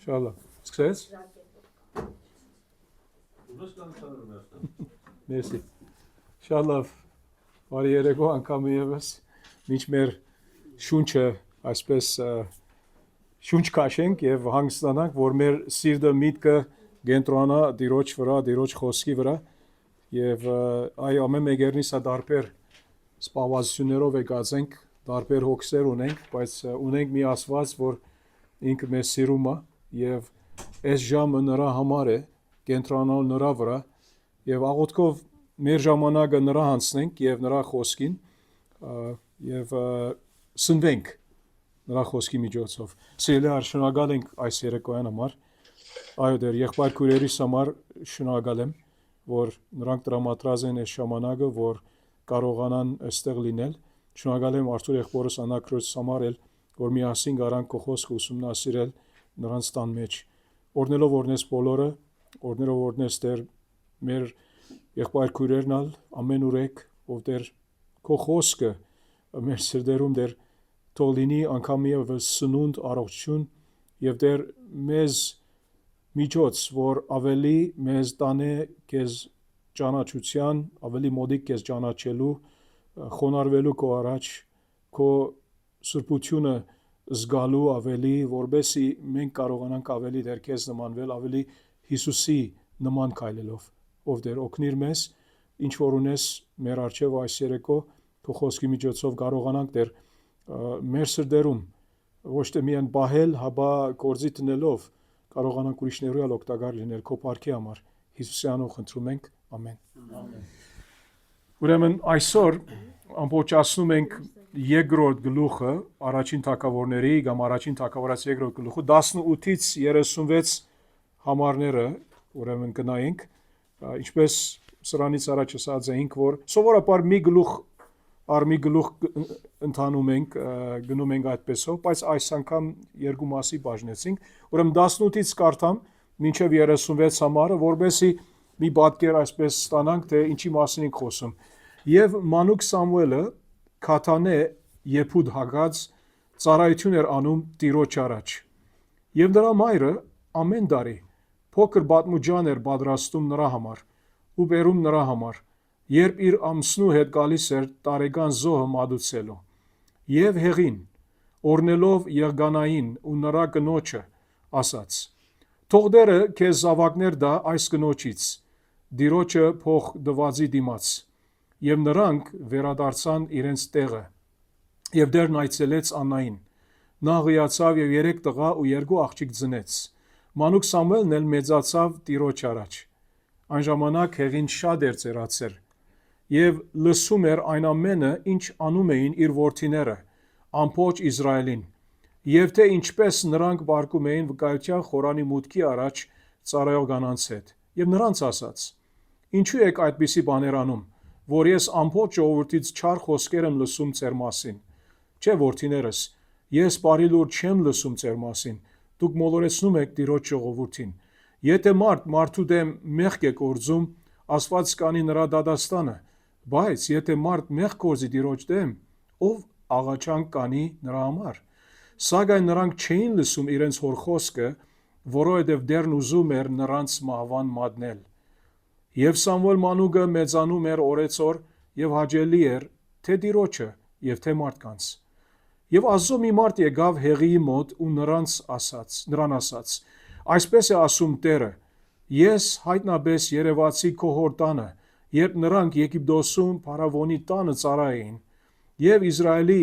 Շալա։ Սկսես։ Մերսի։ Շալավ, բարի երեկո անգամ ևս, մինչ մեր շունչը այսպես շունչ քաշենք եւ հանգստանանք, որ մեր սիրտը միտքը կենտրոնանա Տիրոջ վրա, Տիրոջ խոսքի վրա եւ այ ամեն մեկերնից դարբեր սպասություններով եկածենք, դարբեր հոգսեր ունենք, բայց ունենք մի Աստված, որ ինքը մեզ սիրում է եւ այս ժամը նրա համար է, կենտրոնանալ նրա վրա եւ աղոթքով մեր ժամանակը նրա հանցնենք եւ նրա խոսքին եւ սնվենք նրա խոսքի միջոցով։ Սիրելի շնորհակալ ենք այս երեկոյան համար։ Այո, դեր եղբայր քույրերիս համար շնորհակալ եմ, որ նրանք տրամադրած են այս ժամանակը, որ կարողանան այստեղ լինել։ Շնորհակալ եմ Արթուր եղբորս Անաքրոս համար էլ, որ միասին գարանք քո խոսքը ուսումնասիրել նրանց տան մեջ։ Օրնելով օրնես բոլորը, օրներով օրնես դեր մեր եղբայր քույրերն ալ ամեն ուրեք, ով դեր քո խոսքը մեր սրտերում դեր թող լինի անգամ ևս սնունդ առողջություն եւ դեր մեզ միջոց, որ ավելի մեզ տանե քեզ ճանաչության, ավելի մոտիկ քեզ ճանաչելու, խոնարհվելու քո առաջ, քո սրբությունը զգալու ավելի, որբեսի մենք կարողանանք ավելի դեր քեզ նմանվել, ավելի Հիսուսի նման քայլելով, ով դեր օգնիր մեզ, ինչ որ ունես մեր առջև այս երեկո, քո խոսքի միջոցով կարողանանք դեր մեր սրտերում ոչ թե միայն բահել, հաբա գործի տնելով կարողանանք ուրիշներու ալ օգտակար լինել քո փառքի համար։ Հիսուսի անունով խնդրում ենք, ամեն։ Ուրեմն այսօր ամբողջացնում ենք երկրորդ գլուխը, առաջին թագավորների կամ առաջին թագավորած երկրորդ գլուխը 18-ից 36 համարները, ուրեմն կնայենք, ինչպես սրանից առաջ ասած էինք, որ սովորաբար մի գլուխ առ մի գլուխ ընթանում ենք, գնում ենք այդպեսով, բայց այս անգամ երկու մասի բաժնեցինք, ուրեմն 18-ից կարդամ մինչև 36 համարը, որբեսի մի պատկեր այսպես ստանանք, թե ինչի մասին ենք խոսում։ Եվ մանուկ Սամուելը քաթանե Եփուդ հագած ծառայություն էր անում Տիրոջ առաջ։ Եվ նրա մայրը ամեն տարի փոքր բատմուջան էր պատրաստում նրա համար ու բերում նրա համար, երբ իր ամսնու հետ գալիս էր տարեկան զոհը մատուցելու։ Եվ հեղին, օրնելով Եղգանային ու նրա կնոջը, ասաց. Թող դերը քեզ զավակներ տա այս կնոջից, Տիրոջը փող դվածի դիմաց։ Եվ նրանք վերադարձան իրենց տեղը։ Եվ դերն այցելեց Աննային։ Նա հիացավ եւ 3 տղա ու 2 աղջիկ ծնեց։ Մանուկ Սամուելն էլ մեծացավ Տիրոջ առաջ։ Այն ժամանակ հեղին շատ էր ծերացել եւ լսում էր այն ամենը, ինչ անում էին իր որդիները, ամբողջ Իսրայելին, եւ թե ինչպես նրանք բարկում էին վկայության խորանի մուտքի առաջ ծառայող կանանց հետ։ Եվ նրանց ասաց. Ինչու եք այդպիսի բաներ անում, որ ես ամբողջ ժողովրդից չար խոսքեր եմ լսում ձեր մասին։ Չէ, որդիներս, ես բարի լուր չեմ լսում ձեր մասին, դուք մոլորեցնում եք Տիրոջ ժողովրդին։ Եթե մարդու դեմ մեղք է գործում, Աստված կանի նրա դատաստանը, բայց եթե մարդ մեղք գործի Տիրոջ դեմ, ով աղաչանք կանի նրա համար։ Սակայն նրանք չէին լսում իրենց հոր խոսքը, որովհետև դերն ուզում էր նրանց մահվան մատնել։ Եվ Սամուել մանուկը մեծանում էր օրեցօր եւ հաճելի էր թե Տիրոջը եւ թե մարդկանց։ Եվ ազո մի մարդ եկավ հեղիի մոտ ու նրան ասաց. Այսպես է ասում Տերը. ես հայտնաբես երևացի քո հոր տանը, երբ նրանք Եգիպտոսում փարավոնի տանը ծառայեին, եւ Իսրայելի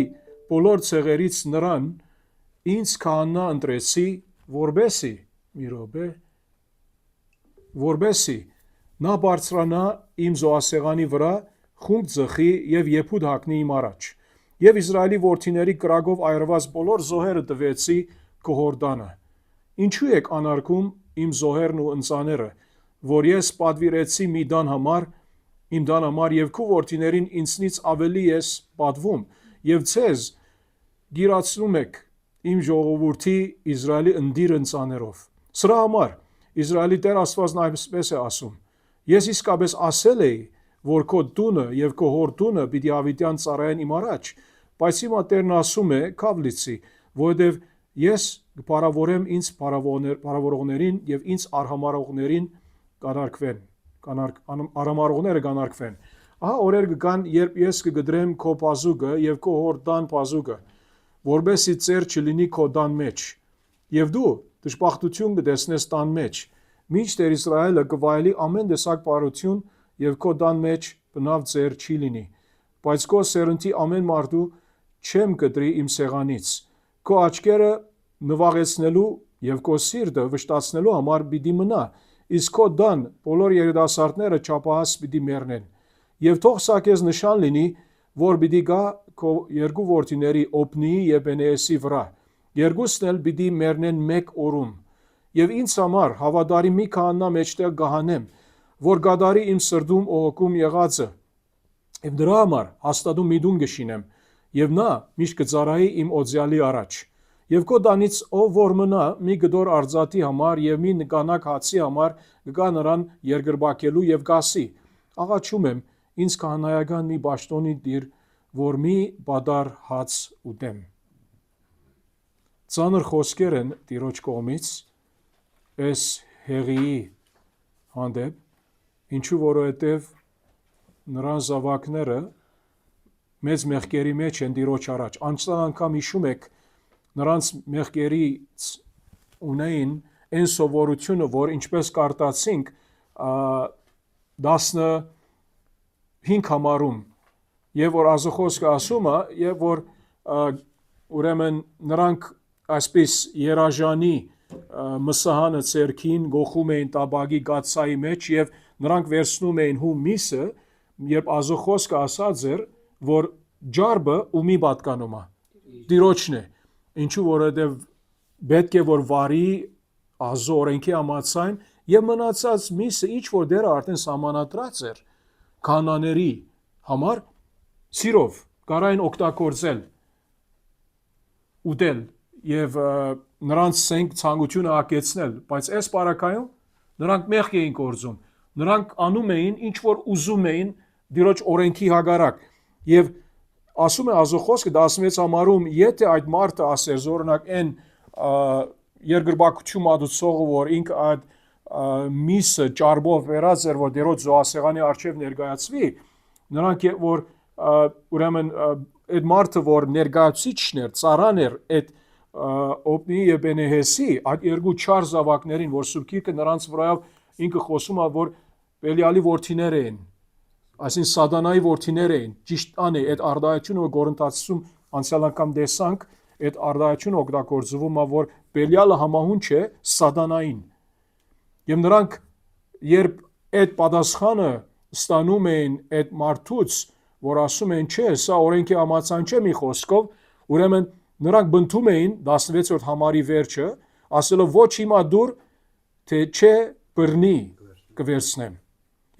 բոլոր ցեղերից նրան ինձ քահանա ընտրեցի, որբեսի նա բարձրանա իմ զոհասեղանի վրա, խումբ ձխի եւ Եփուդ հագնի իմ առաջ։ Եվ Իսրայելի որդիների կրակով այրված բոլոր զոհերը տվեցի քո հոր տանը։ Ինչու եք անարգում իմ զոհերն ու ընծաները, որ ես պատվիրեցի մի դան համար, իմ դան համար եւ քո որդիներին ինձնից ավելի ես պատվում, եւ ցեզ գիրացնում եք իմ ժողովրդի Իսրայելի ընդիր ընծաներով։ Սրա համար Իսրայելի Տեր Աստվածն այսպես է ասում. ես իսկապես ասել էի, որ քո տունը եւ քո հոր տունը պիտի ավիտյան ծառայեն իմ առաջ, բայց հիմա Տերն ասում է՝ քավ լիցի, որովհետեւ ես կփարավորեմ ինձ փարավորողներին եւ ինձ արհամարողներին արհամարողները կանարգվեն։ Ահա օրեր կգան, երբ ես կգդրեմ քո բազուկը եւ քո հոր տան բազուկը, որբեսի ծեր չլինի քո տան մեջ, եւ դու դժբախտություն կտեսնես տան մեջ, մինչդեռ Իսրայելը կվայելի ամեն տեսակ բարություն եւ քո տան մեջ բնավ ծեր չի լինի, բայց քո սերնդի ամեն մարդու չեմ կտրի իմ սեղանից, քո աչքերը նվաղեցնելու եւ քո սիրտը վշտացնելու համար պիտի մնա, իսկ քո տան բոլոր երիտասարդները չափահաս պիտի մեռնեն, եւ թող սա քեզ նշան լինի, որ պիտի գա քո երկու որդիների Օբնիի եւ Բենեեսի վրա, երկուսն էլ պիտի մեռնեն մեկ օրում, եւ ինձ համար հավատարի մի քահանա մեջտեղ կհանեմ, որ գադարի իմ սրտում օգում եղածը, եւ դրա համար հաստատում միդուն կշինեմ, եւ նա միշտ կծառայի իմ օձյալի առաջ, եւ քո տանից ով որ մնա մի գդոր արծաթի համար եւ մի նկանակ հացի համար կգա նրան երկրբակելու եւ գասի, աղաչում եմ ինձ քահանայական մի պաշտոնի դիր, որ մի բադար հաց ուտեմ։ Ծանր խոսքեր են Տիրոջ կողմից այս հեղիի հանդեպ, ինչու որովհետև նրան զավակները մեծ մեղքերի մեջ են Տիրոջ առաջ։ Անցյալ անգամ հիշում եք նրանց մեղքերից ունեին այն սովորությունը, որ ինչպես կարտացինք 15 համարում, եւ որ Ազոխոսքը ասում է, եւ որ ուրեմն նրանք այսպես երաժանի մսահանը ցերքին գողում էին տաբագի գացայի մեջ եւ նրանք վերցնում էին հում միսը, երբ Ազոխոսքը ասած էր, որ ջարբը ումի պատկանում է, Տիրոջն է, ինչու որովհետեւ պետք է որ վարի Ազո օրենքի համաձայն եւ մնացած միսը ինչ որ դերը արդեն սահմանադրած էր քահանաների համար սիրով կարային օգտագործել ուտել եւ նրանց սենք ցանկությունը հակեցնել, բայց այս բարակայում նրանք մեղք էին գործում, նրանք անում էին ինչ որ ուզում էին Տիրոջ օրենքի հագարակ եւ ասում է Ազոխոսքը 16 համարում, եթե այդ մարդը ասեր զորնակ այն երկրբակություն մատուցողը, որ ինքը այդ միսը ճարբով վերած էր, որ Տիրոջ զոհասեղանի առջև ներկայացվի, նրանք որ ուրեմն այդ մարդը, որ ներկայացուցիչն էր, ծառան էր այդ Օբնիի եւ Բենեհեսի, այդ երկու չար զավակներին, որ Սուրբ Գիրքը նրանց վրայով ինքը խոսում է, որ Բելիալի որդիներ էին, այսինքն Սատանայի որդիներ էին, ճիշտ անի այդ արդայությունը Կորինթացիում անցյալ անգամ տեսանք, այդ արդայությունը օգտագործվում է, որ Բելիալը համահունչ է Սատանային, եւ նրանք երբ այդ պատասխանը ստանում էին այդ մարդուց, որ ասում են չէ, սա օրենքի համաձայն չէ մի խոսքով, ուրեմն նրանք բնդում էին 16-րդ համարի վերջը, ասելով ոչ հիմա դուր, թե չէ բռնի կվերցնեմ։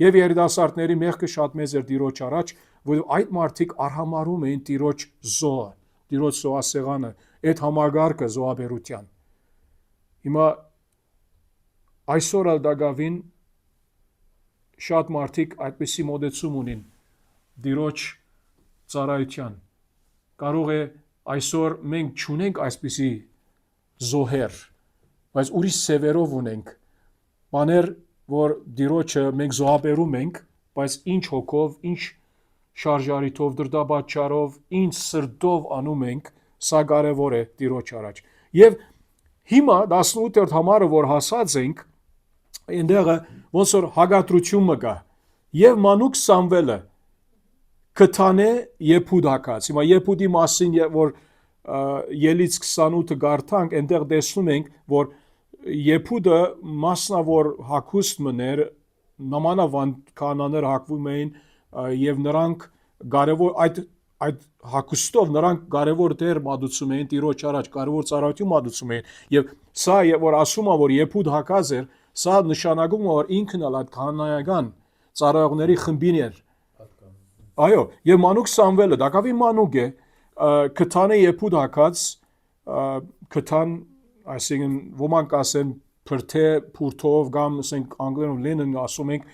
Եվ երիտասարդների մեղքը շատ մեծ էր Տիրոջ առաջ, որ այդ մարդիկ արհամարում էին Տիրոջ զոհը, Տիրոջ զոհասեղանը, այդ համագարկը զոհաբերության։ Հիմա այսօր ալ դակավին շատ մարդիկ այդպիսի մոդեցում ունին Տիրոջ ծառայության։ Կարող է այսօր մենք չունենք այսպիսի զոհեր, բայց ուրիշ սևերով ունենք, բաներ, որ Տիրոջը մենք զոհաբերում ենք, բայց ինչ հոգով, ինչ շարժարիթով, դրդապատճառով, ինչ սրտով անում ենք, սա կարևոր է Տիրոջ առաջ։ Եվ հիմա 18-րդ համարը, որ հասած ենք, այնտեղը ոնց որ հագատրություն մգա, եւ մանուկ Սամվելը կթանե Եփուդ հակած։ Հիմա Եփուդի մասին, որ Ելից 28-ը գարթանք, այնտեղ տեսնում ենք, որ Եփուդը մասնավոր հակուստ մներ, նամանավանդ քահանաներ հակվում էին եւ նրանք կարևոր այդ հակուստով նրանք կարևոր դեր մատուցում էին Տիրոջ առաջ, կարևոր ծառայություն մատուցում էին եւ սա որ ասում է որ Եփուդ հակած էր, սա նշանակում է որ ինքն էլ այդ քահանայական ծառայողների խմբին էր։ Այո, եւ մանուկ Սամվելը, դակավի մանուկ է, կթան է Եփուդ հակած, կթան, այսինքն ոմանք ասեն փրթե փուրթով կամ ասենք անգլերեն linen ասում ենք,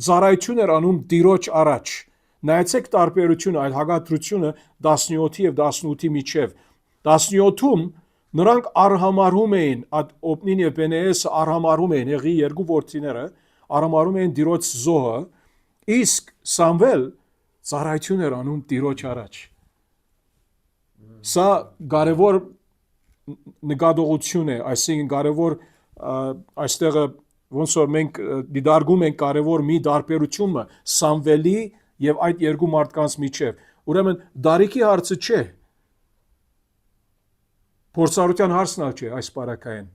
ծառայություն էր անում Տիրոջ առաջ։ Նայեցեք տարբերությունը, այդ հագատրությունը 17-ի եւ 18-ի միջև։ 17-ում Նրանք արհամարհում էին այդ Օպնին եւ Պենեեսը արհամարհում էին Հեղի երկու որդիները արհամարհում էին Տիրոջ զոհը իսկ Սամվել ծառայություն էր անում Տիրոջ առաջ Սա կարևոր նկատողություն է այսինքն կարևոր այստեղ ոնց որ մենք դիտարկում ենք կարևոր մի տարբերությունը Սամվելի եւ այդ երկու մարդկանց միջեւ ուրեմն դարիքի հարցը չէ փորձառության հարցն չէ այս բարակային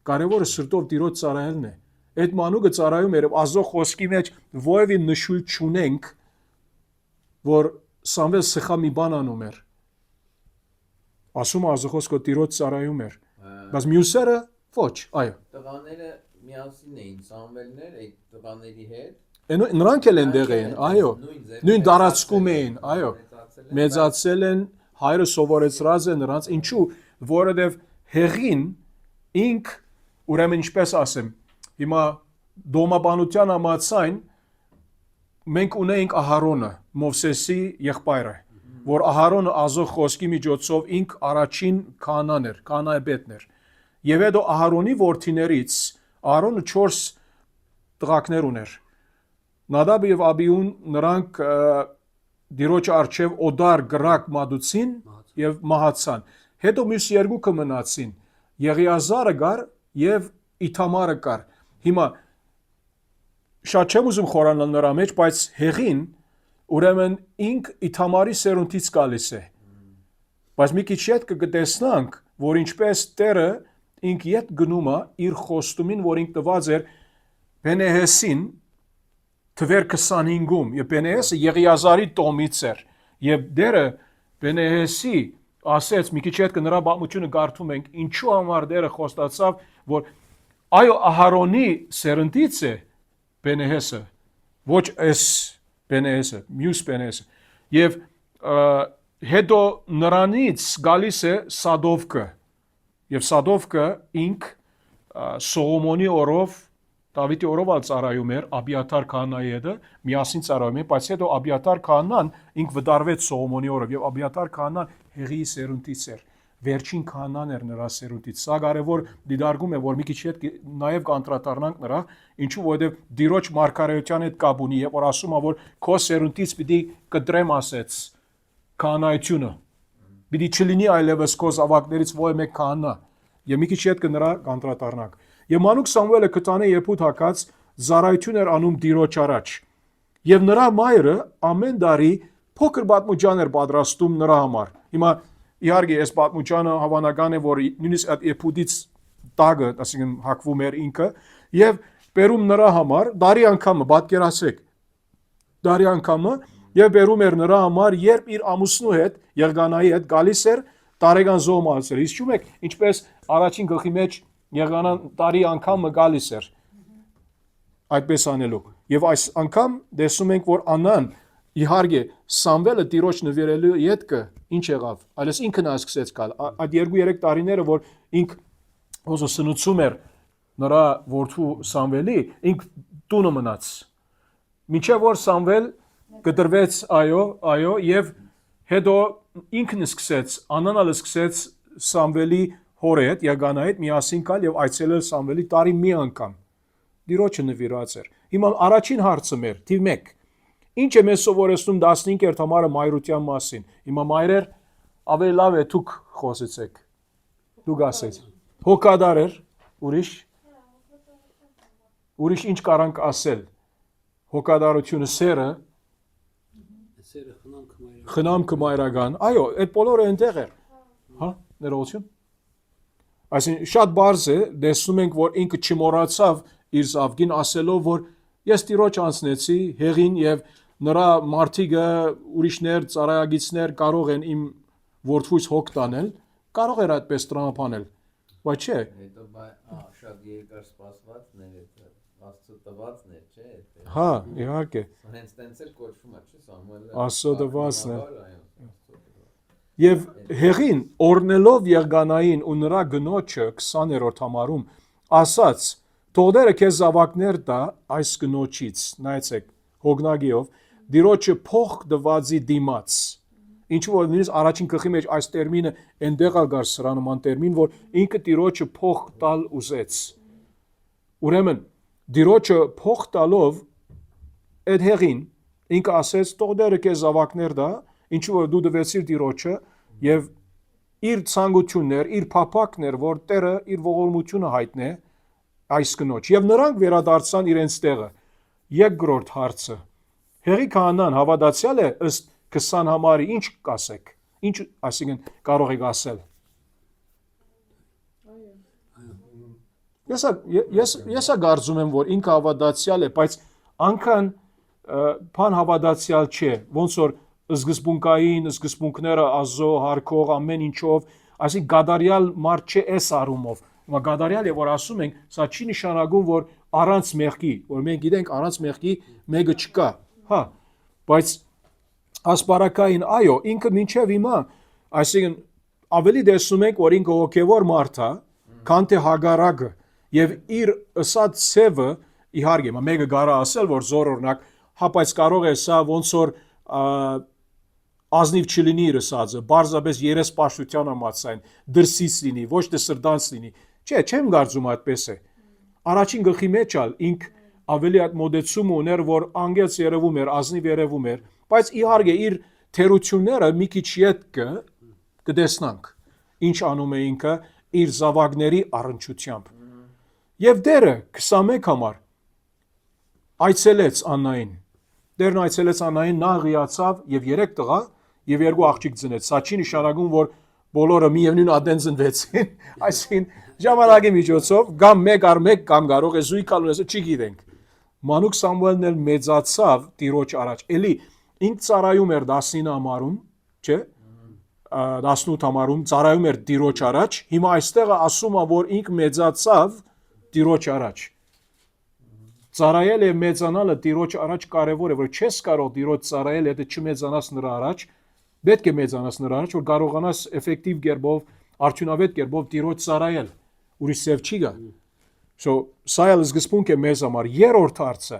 կարևորը սրտով Տիրոջ ծառայելն է այդ մանուկը ծառայում էր Աստծո խոսքի մեջ ովևէ նշույլ չունենք որ Սամվել սխալ մի բան անում էր ասում Աստծո խոսքը Տիրոջ ծառայում էր բայց մյուսերը ոչ այո տղաները միասին էին Սամվելներ այդ տղաների հետ Նրանք էլ այնտեղ էին, այո, նույն տարածքում էին, այո, մեծացել են, հայրը սովորեցրած է նրանց, ինչու, որովհետև Հեղին ինք, ուրեմն ինչպես ասեմ, հիմա դոմաբանության համաձայն մենք ունենք Ահարոնը, Մովսեսի եղբայրը, որ Ահարոնը Աստծո խոսքի միջոցով ինք առաջին քահանան էր, քահանայապետն էր, եւ հետո Ահարոնի որդիներից Ահարոնը 4 տղաներ ուներ Նադաբը եւ Աբիուն նրանք Տիրոջ արչեւ օդար գրակ մատուցին եւ մահացան։ Հետո մյուս երկուքը մնացին։ Եղիազարը գար եւ Իթամարը գար։ Հիմա շատ չեմ ուզում խորանալ նրա մեջ, բայց Հեղին ուրեմն ինք Իթամարի սերունդից գալիս է։ Բայց մի քիչ հետ կտեսնանք, որ ինչպես Տերը ինք իդ գնում է իր խոստումին, որ ինք տված էր Բենեհեսին Թվեր 25-ում եւ Բենեհեսը Եղիազարի տոմից էր եւ դերը Բենեհեսի ասեց մի քիչ հետ նրա բացությունը կարդում ենք ինչու համար դերը խոստացավ որ այո Ահարոնի սերնդից է Բենեհեսը ոչ էս Բենեհեսը մյուս Բենեհեսը եւ հետո նրանից գալիս է Սադովկը եւ Սադովկը ինք Սողոմոնի օրով Դավիթի օրով ծառայում էր Աբիաթար քահանայի հետ միասին ծառայում էր բայց հետո Աբիաթար քահանան ինք վտարվեց Սողոմոնի օրով եւ Աբիաթար քահանան Հեղիի սերունդից էր վերջին քահանան էր նրա սերունդից սա կարևոր դիտարկում է որ մի քիչ հետ նաեւ կանդրադառնանք նրա ինչու որովհետեւ Տիրոջ մարգարեության հետ կապ ունի եւ որ ասում է որ քո սերունդից պիտի կտրեմ ասեց քահանայությունը պիտի չլինի այլևս քո զավակներից ո՞ր մեկ քահանա եւ մի քիչ հետ կնրա կանդրադառնանք Եվ մանուկ Սամվելը կտանը երբուտ հակած զարայություն էր անում Տիրոջ առաջ։ Եվ նրա մայրը ամեն տարի փոքր պատմուջան էր պատրաստում նրա համար։ Հիմա իհարկե այս պատմուջանը հավանական է որ նույնիսկ այդ երբուտից տագը, ասենք հակվում էր ինքը եւ բերում նրա համար տարի անգամը պատկերացրեք։ Տարի անգամը եւ բերում էր նրա համար երբ իր ամուսնու հետ Եղգանայի հետ գալիս էր տարեկան զոհ մածեր։ Իսկ ճումեք ինչպես առաջին գլխի մեջ Եղանան տարի անգամը գալիս էր այդպես անելու եւ այս անգամ տեսնում ենք որ Անան իհարկե Սամվելը Տիրոջ նվիրելու յետքը ինչ եղավ այլս ինքն ասկսեց գալ այդ 2-3 տարիները որ ինք ոնց սնուցում էր նրա որդու Սամվելի ինք տունը մնաց մինչեւ որ Սամվել կտրվեց այո եւ հետո ինքն սկսեց Անանալ սկսեց Սամվելի հորը հետ Եղգանայի հետ միասին կալ եւ այցելել Սամվելի տարի մի անգամ Տիրոջը նվիրած էր հիմա առաջին հարցը մեր թիվ 1 ինչ է մեզ սովորեցնում 15-րդ համարը մայրության մասին հիմա մայրեր ավելի լավ է դուք խոսեցեք դուք ասեք հոգադար էր ուրիշ ինչ կարանք ասել հոգադարությունը սերը խնամքը մայրական այո այդ բոլորը այնտեղ էր հա ներողություն Այսինքն շատ բարձ է, տեսնում ենք, որ ինքը չմոռացավ իր զավգին ասելով, որ ես Տիրոջ անցնեցի Հեղին եւ նրա մարդիկը ուրիշներ ծառայագիցներ կարող են իմ որդուց հոգ տանել, կարող էր այդպես տրամաբանել, բայց չէ։ Հետո շատ երկար սպասվածներ է, Աստծո տվածն է, չէ՞։ Հա, իհարկե։ Հենց տենց էլ կոչվում է, չէ՞, Սամուելը։ Աստծո տվածն է։ Եվ Հեղին օրնելով Եղգանային ու նրա գնոջը 20-րդ համարում ասաց թողները քեզ զավակներ տա այս գնոջից նայեցեք հոգնագիով Տիրոջը փող դվածի դիմաց Ինչու որ նույնիսկ առաջին գլխի մեջ այս տերմինը այնտեղ է գար սրանման տերմին, որ ինքը Տիրոջը փող տալ ուզեց։ Ուրեմն Տիրոջը փող տալով այդ հեղին ինքը ասեց թող դերը քեզ զավակներ դա, ինչու որ դու դվեցիր Տիրոջը եւ իր ցանկություններ, իր փափակներ, որ Տերը իր ողորմությունը հայտնե այս կնոջ։ Եվ նրանք վերադարձան իրենց տեղը։ Երկրորդ հարցը. Հեղի քահանան հավատացյալ է ըստ 20 համարի, ինչ կասեք։ Ինչ այսինքն կարող եք ասել։ Ես կարծում եմ, որ ինքը հավատացյալ է, բայց անկան բան հավատացյալ չէ, ոնց որ սկզբունքները ազո, հարկող, ամեն ինչով, այսինքն գադարյալ մարդ չէ այս առումով։ Հիմա գադարյալ է, որ ասում ենք, սա չի նշանակում, որ առանց մեղքի, որ մենք գիտենք առանց մեղքի մեկը չկա, հա, բայց ասպարակային այո, ինքը մինչև հիմա, այսինքն ավելի տեսնում ենք, որ ինքը հոգևոր մարդ է, քան թե հագարակը, եւ իր ըսած ցևը իհարկե, մեկը կարա ասել, որ զորօրինակ, հա, բայց կարող է սա ոնց որ ազնիվ չլինի իր ըսածը, բարձրապես երեսպաշտության համացան, դրսից լինի, ոչ թե սրտանց լինի։ Չէ, չեմ կարծում այդպես է։ Առաջին գլխի մեջ ալ ինք ավելի այդ մոդեցում ուներ, որ անգեց երևում էր, ազնիվ երևում էր, բայց իհարկե իր թերությունները մի քիչ ետ կտեսնանք, ինչ անում է ինքը իր զավակների առնչությամբ։ Եվ դերը 21 համար այցելեց Աննային։ Դերն այցելեց Աննային, նա հղիացավ եւ 3 տղա եւ 2 աղջիկ ծնեց։ Սա չի նշանակում, որ բոլորը միևնույն ադեն ծնվեցին, այսինքն ժամանակի միջոցով կամ մեկ առ մեկ կամ կարող է զույգ ալունեսը չգիտենք։ Մանուկ Սամուելն էլ մեծացավ Տիրոջ առաջ։ Էլի ինք ծառայում էր 19 համարում, չէ՞։ 18 համարում ծառայում էր Տիրոջ առաջ։ Հիմա այստեղ ասում է, որ ինք մեծացավ Տիրոջ առաջ։ Ծառայել եւ մեծանալը Տիրոջ առաջ կարեւոր է, որ չես կարող Տիրոջ ծառայել, եթե չմեծանաս նրա առաջ, պետք է մեծանաս նրա առաջ, որ կարողանաս էֆեկտիվ կերպով, արդյունավետ կերպով Տիրոջ ծառայել։ Ուրիշ սև չի գա։ Սա էլ սկզբունք է մեզ համար։ Երրորդ հարցը։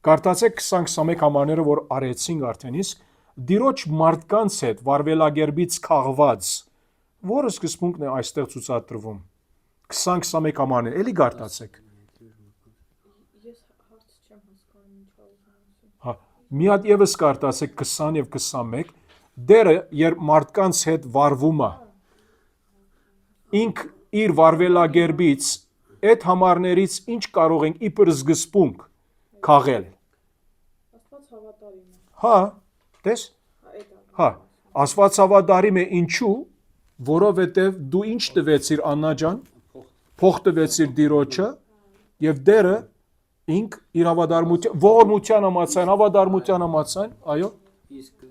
Կարդացեք 20-21 համարները, որ արեցինք արդեն իսկ, Տիրոջ մարդկանց հետ վարվելագերբից քաղված, որը սկզբունքն է այստեղ ցուցադրվում։ 20-21 համարներ, էլի կարդացեք։ Հա, մի հատ եւս կարդացեք 20 եւ 21, դերը երբ մարդկանց հետ վարվում է, ինք իր վարվելագերբից այդ համարներից ինչ կարող ենք իբր սկզբունք քաղել։ Աստված հավատարիմ է։ Հա, տես։ Հա, Աստված հավատարիմ է ինչու, որովհետև դու ինչ տվեցիր Աննա ջան, փող տվեցիր Տիրոջը եւ դերը ինք իր ողորմության համացան, հավատարմության համացան, այո։ Իսկ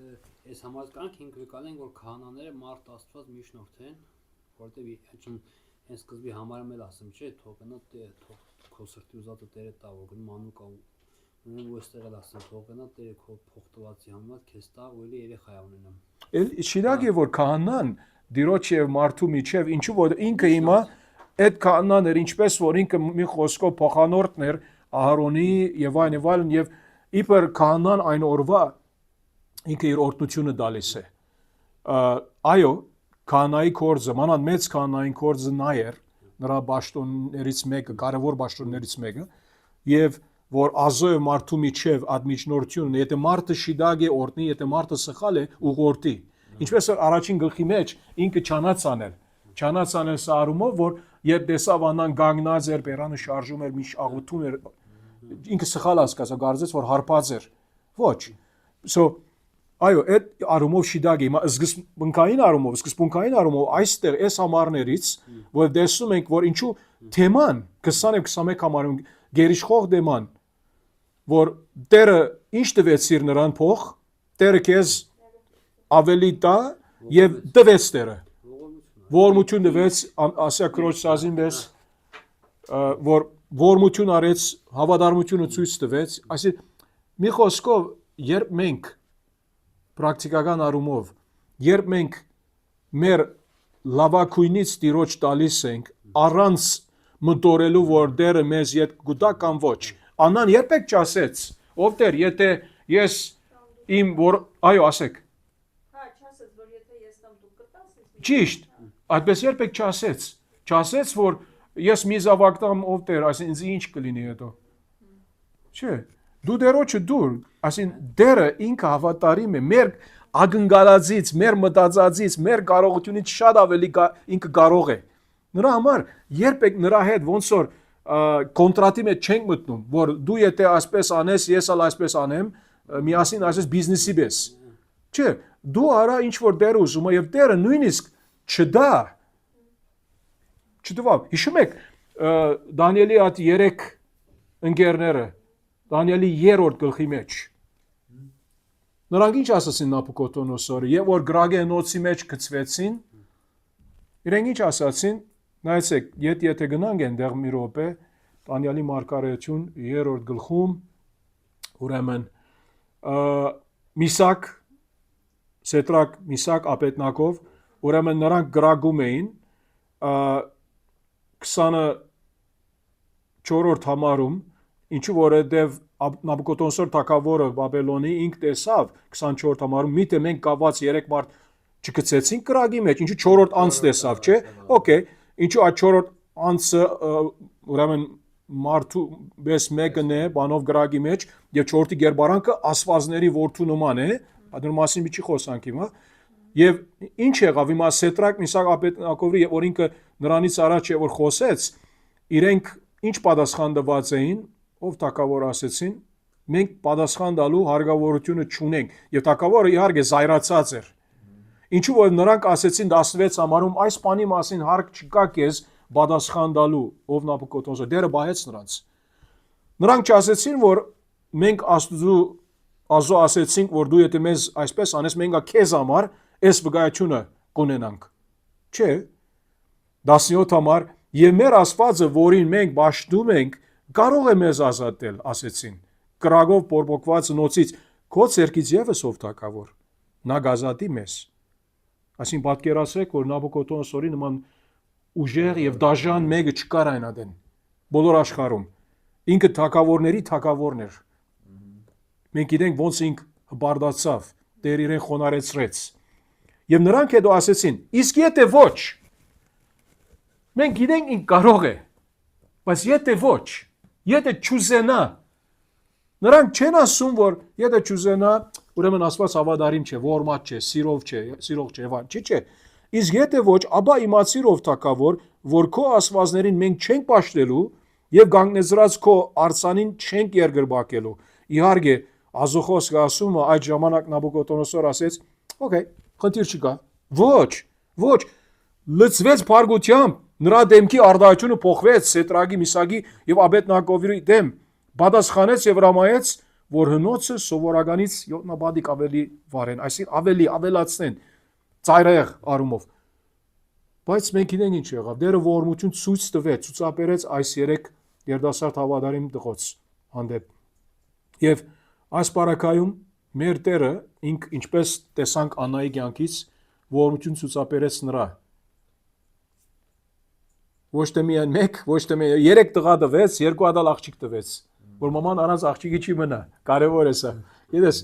այս համազգանք ինք վկայենք, որ քահանաները մարդ Աստված միջնորդ են, որտեղ այժմ այս սկզբի համարում էլ ասեմ, չէ, թողնա թող քո սրտի ուզածը Տերը տա, որ գնում մանուկ ունեմ ու այստեղ էլ ասեմ, թողնա Տերը քո փոխտվածի համար քեզ տա, ու էլի երեխա ունենամ։ Էլ շիրակ է որ քահանան Տիրոջ եւ մարդու միջև, ինչու որ ինքը հիմա այդ քահանաներ, ինչպես որ ինքը մի խոսքով փոխանորդն էր Ահարոնի եւ այլն եւ իբր քահանան այն օրվա ինքը իր օրհնությունը տալիս է։ Այո, քահանայի կորձը, մանավանդ մեծ քահանային կորձը նա էր, նրա պաշտոններից մեկը, կարևոր պաշտոններից մեկը, եւ որ ազոյ մարդու միջև ադմիջնորությունը, եթե մարդը շիդագ է օրհնի, եթե մարդը սխալ է ուղղորդի։ Ինչպես որ առաջին գլխի մեջ ինքը չանաց անել սա արումով, որ երբ տեսավ Աննան գանգնած էր, բերանը շարժում էր, միշտ աղոթում էր, ինքը սխալ հասկացավ, կարծեց որ հարբած էր։ Ոչ։ Այո, այդ արումով շիդագ է, հիմա սկզբունքային արումով այստեղ այս համարներից, որ տեսնում ենք, որ ինչու թեման 20 եւ 21 համարում գերիշխող թեման, որ Տերը ինչ տվեցիր նրան փող, Տերը քեզ ավելի տա եւ տվեց Տերը։ Ողորմություն տվեց, ասա քրոջ սազին պես, որ ողորմություն արեց, հավատարմությունը ցույց տվեց, այսինքն մի խոսքով երբ մենք պրակտիկական առումով, երբ մենք մեր լավագույնից Տիրոջ տալիս ենք, առանց մտորելու, որ Տերը մեզ ետ գուտա կամ ոչ, Աննան երբեք չասեց, ով Տեր, եթե ես իմ որ այո ասեք։ Ճիշտ, այդպես երբեք չասեց։ Չասեց, որ ես մի զավակ տամ ով Տեր, այսինքն ինձ ինչ կլինի հետո։ Չէ, դու դերոջը դուր, այսինքն դերը ինքը հավատարիմ է, մեր ակնկալածից, մեր մտածածից, մեր կարողությունից շատ ավելի ինքը կարող է։ Նրա համար երբեք նրա հետ ոնց որ կոնտրատի մեջ չենք մտնում, որ դու եթե այսպես անես, ես ալ այսպես անեմ, միասին այսպես բիզնեսի պես։ Չէ, դու արա ինչ որ դեր ուզում եւ դերը նույնիսկ չդվավ։ Հիշում եք Դանիելի այդ 3 ընկերները Դանիելի 3-րդ գլխի մեջ։ Նրանք ինչ ասացին Նաբուկոդոնոսորը, եւ որ գրագենոցի մեջ գցվեցին, իրենք ինչ ասացին, նայեցեք, եթե գնանք այնտեղ մի րոպե, Դանիելի մարգարեություն 3-րդ գլխում, ուրեմն Միսակ, Սետրակ, Միսակ, Աբեդնագով, ուրեմն նրանք գրագում էին 24-րդ համարում, ինչու որովհետև Նաբուկոդոնոսոր թագավորը Բաբելոնի ինք տեսավ 24-րդ համարում, միթե մենք կաված 3 մարդ չգցեցինք գրագի մեջ, ինչու 4-րդ անց տեսավ, չէ՞։ Okay, ինչու այդ 4-րդ անցը ուրեմն մարդու պես մեկն է, բանով գրագի մեջ, եւ 4-րդի գերբարանքը ասվածների որդու նման է, դրա մասին մի չի խոսանք հիմա։ Եվ ինչ եղավ հիմա Սետրակ, Միսակ, Աբեդնագովի, որ ինքը նրանից առաջ է որ խոսեց, իրենք ինչ պատասխան տված էին, ով թագավոր ասեցին, մենք պատասխան տալու հարկավորությունը չունենք, եւ թագավորը իհարկե զայրացած էր։ Ինչու որ նրանք ասեցին 16 համարում այս բանի մասին հարկ չկա քեզ պատասխան տալու, ով Նաբուկոդոնոսոր, դերը բայեց նրանց։ Նրանք չասեցին, որ մենք Աստծո ասեցինք, որ դու եթե մեզ այսպես անես, մենք քեզ համար այս վկայությունը կունենանք։ Չէ։ 17 համար եւ մեր Աստվածը, որին մենք ճաշտում ենք, կարող է մեզ ազատել, ասեցին։ Կրակով բորբոքված նոցից քո ցերկից եւս ով թագավոր։ Նա գազատի մեզ։ Այսինքն պատկերացրեք, որ Նաբուկոդոնոսորի նման ուժեղ եւ դաժան մեկը չկար այն ադեն։ Բոլոր աշխարհում ինքը թագավորների թագավորն էր։ Մենք գիտենք ոնց ինք հբարդացավ, Տեր իրեն խոնարեցրեց։ Եվ նրանք հետո ասեցին. իսկ եթե ոչ, մենք գիտենք ինք կարող է, բայց եթե ոչ, եթե չուզենա, նրանք չեն ասում, որ եթե չուզենա, ուրեմն Աստված հավատարիմ չէ, ողորմած չէ, սիրող չէ, չէ։ Իսկ եթե ոչ, ապա իմացիր ով թագավոր, որ քո աստվածներին մենք չենք պաշտելու եւ գանգնեցրած քո արցանին չենք երգրբակելու։ Իհարկե, Ազոխոսը ասում է այդ ժամանակ Նաբուկոդոնոսոր ասեց. «Okay, խնդիր չկա»։ Ոչ, լծվեց փարգությամբ, նրա դեմքի արդայությունը փոխվեց Սետրագի, Միսագի եւ Աբեդնագովի դեմ, պատասխանեց եւ հրամայեց, որ հնոցը սովորականից 7 բադիկ ավելի վարեն, այսինքն ավելի ավելացնեն ծայրահեղ առումով։ Բայց մենք գիտենք ինչ եղավ, դերը ողորմություն ցույց տվեց, ցուցաբերեց այս 3 երդասարդ հավատարիմ տղոց հանդեպ։ Եվ այս բարակայում մեր Տերը ինք ինչպես տեսանք Աննայի կյանքից ողորմություն ցուցաբերեց նրա։ Ոչ թե միայն մեկ, ոչ թե միայն 3 տղա տվեց, 2 հատ աղջիկ տվեց, որ մաման առանց աղջիկի չի մնա, կարևոր է սա։ Գիտես,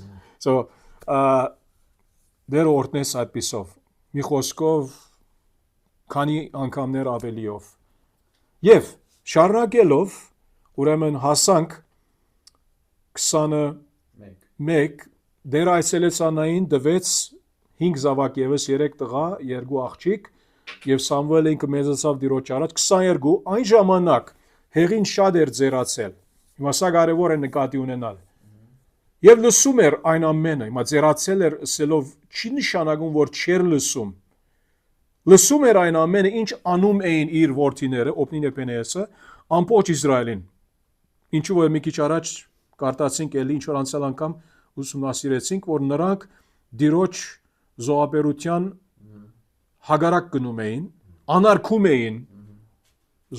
դերը օրտնես այդպիսով, մի խոսքով քանի անգամներ ավելիով։ Եվ շարունակելով, ուրեմն հասանք 21 դեր այցելեց Աննային, տվեց 5 զավակ եւս 3 տղա, 2 աղջիկ, եւ Սամուելը ինքը մեծացավ Տիրոջ առաջ 22, այն ժամանակ հեղին շատ էր ձեռացել։ Հիմա սա կարևոր է նկատի ունենալ։ Եվ լսում էր այն ամենը, հիմա ձեռացել էր ասելով չի նշանակում, որ չէր լսում։ Լսում էր այն ամենը, ինչ անում էին իր որդիները, Օփնին եւ Փենեասը, ամբողջ Իսրայելին։ Ինչու որ մի քիչ առաջ կարտացինք էլի ինչ որ անցյալ անգամ ուսումնասիրեցինք, որ նրանք Տիրոջ զոհաբերության հագարակ գնում էին, անարգում էին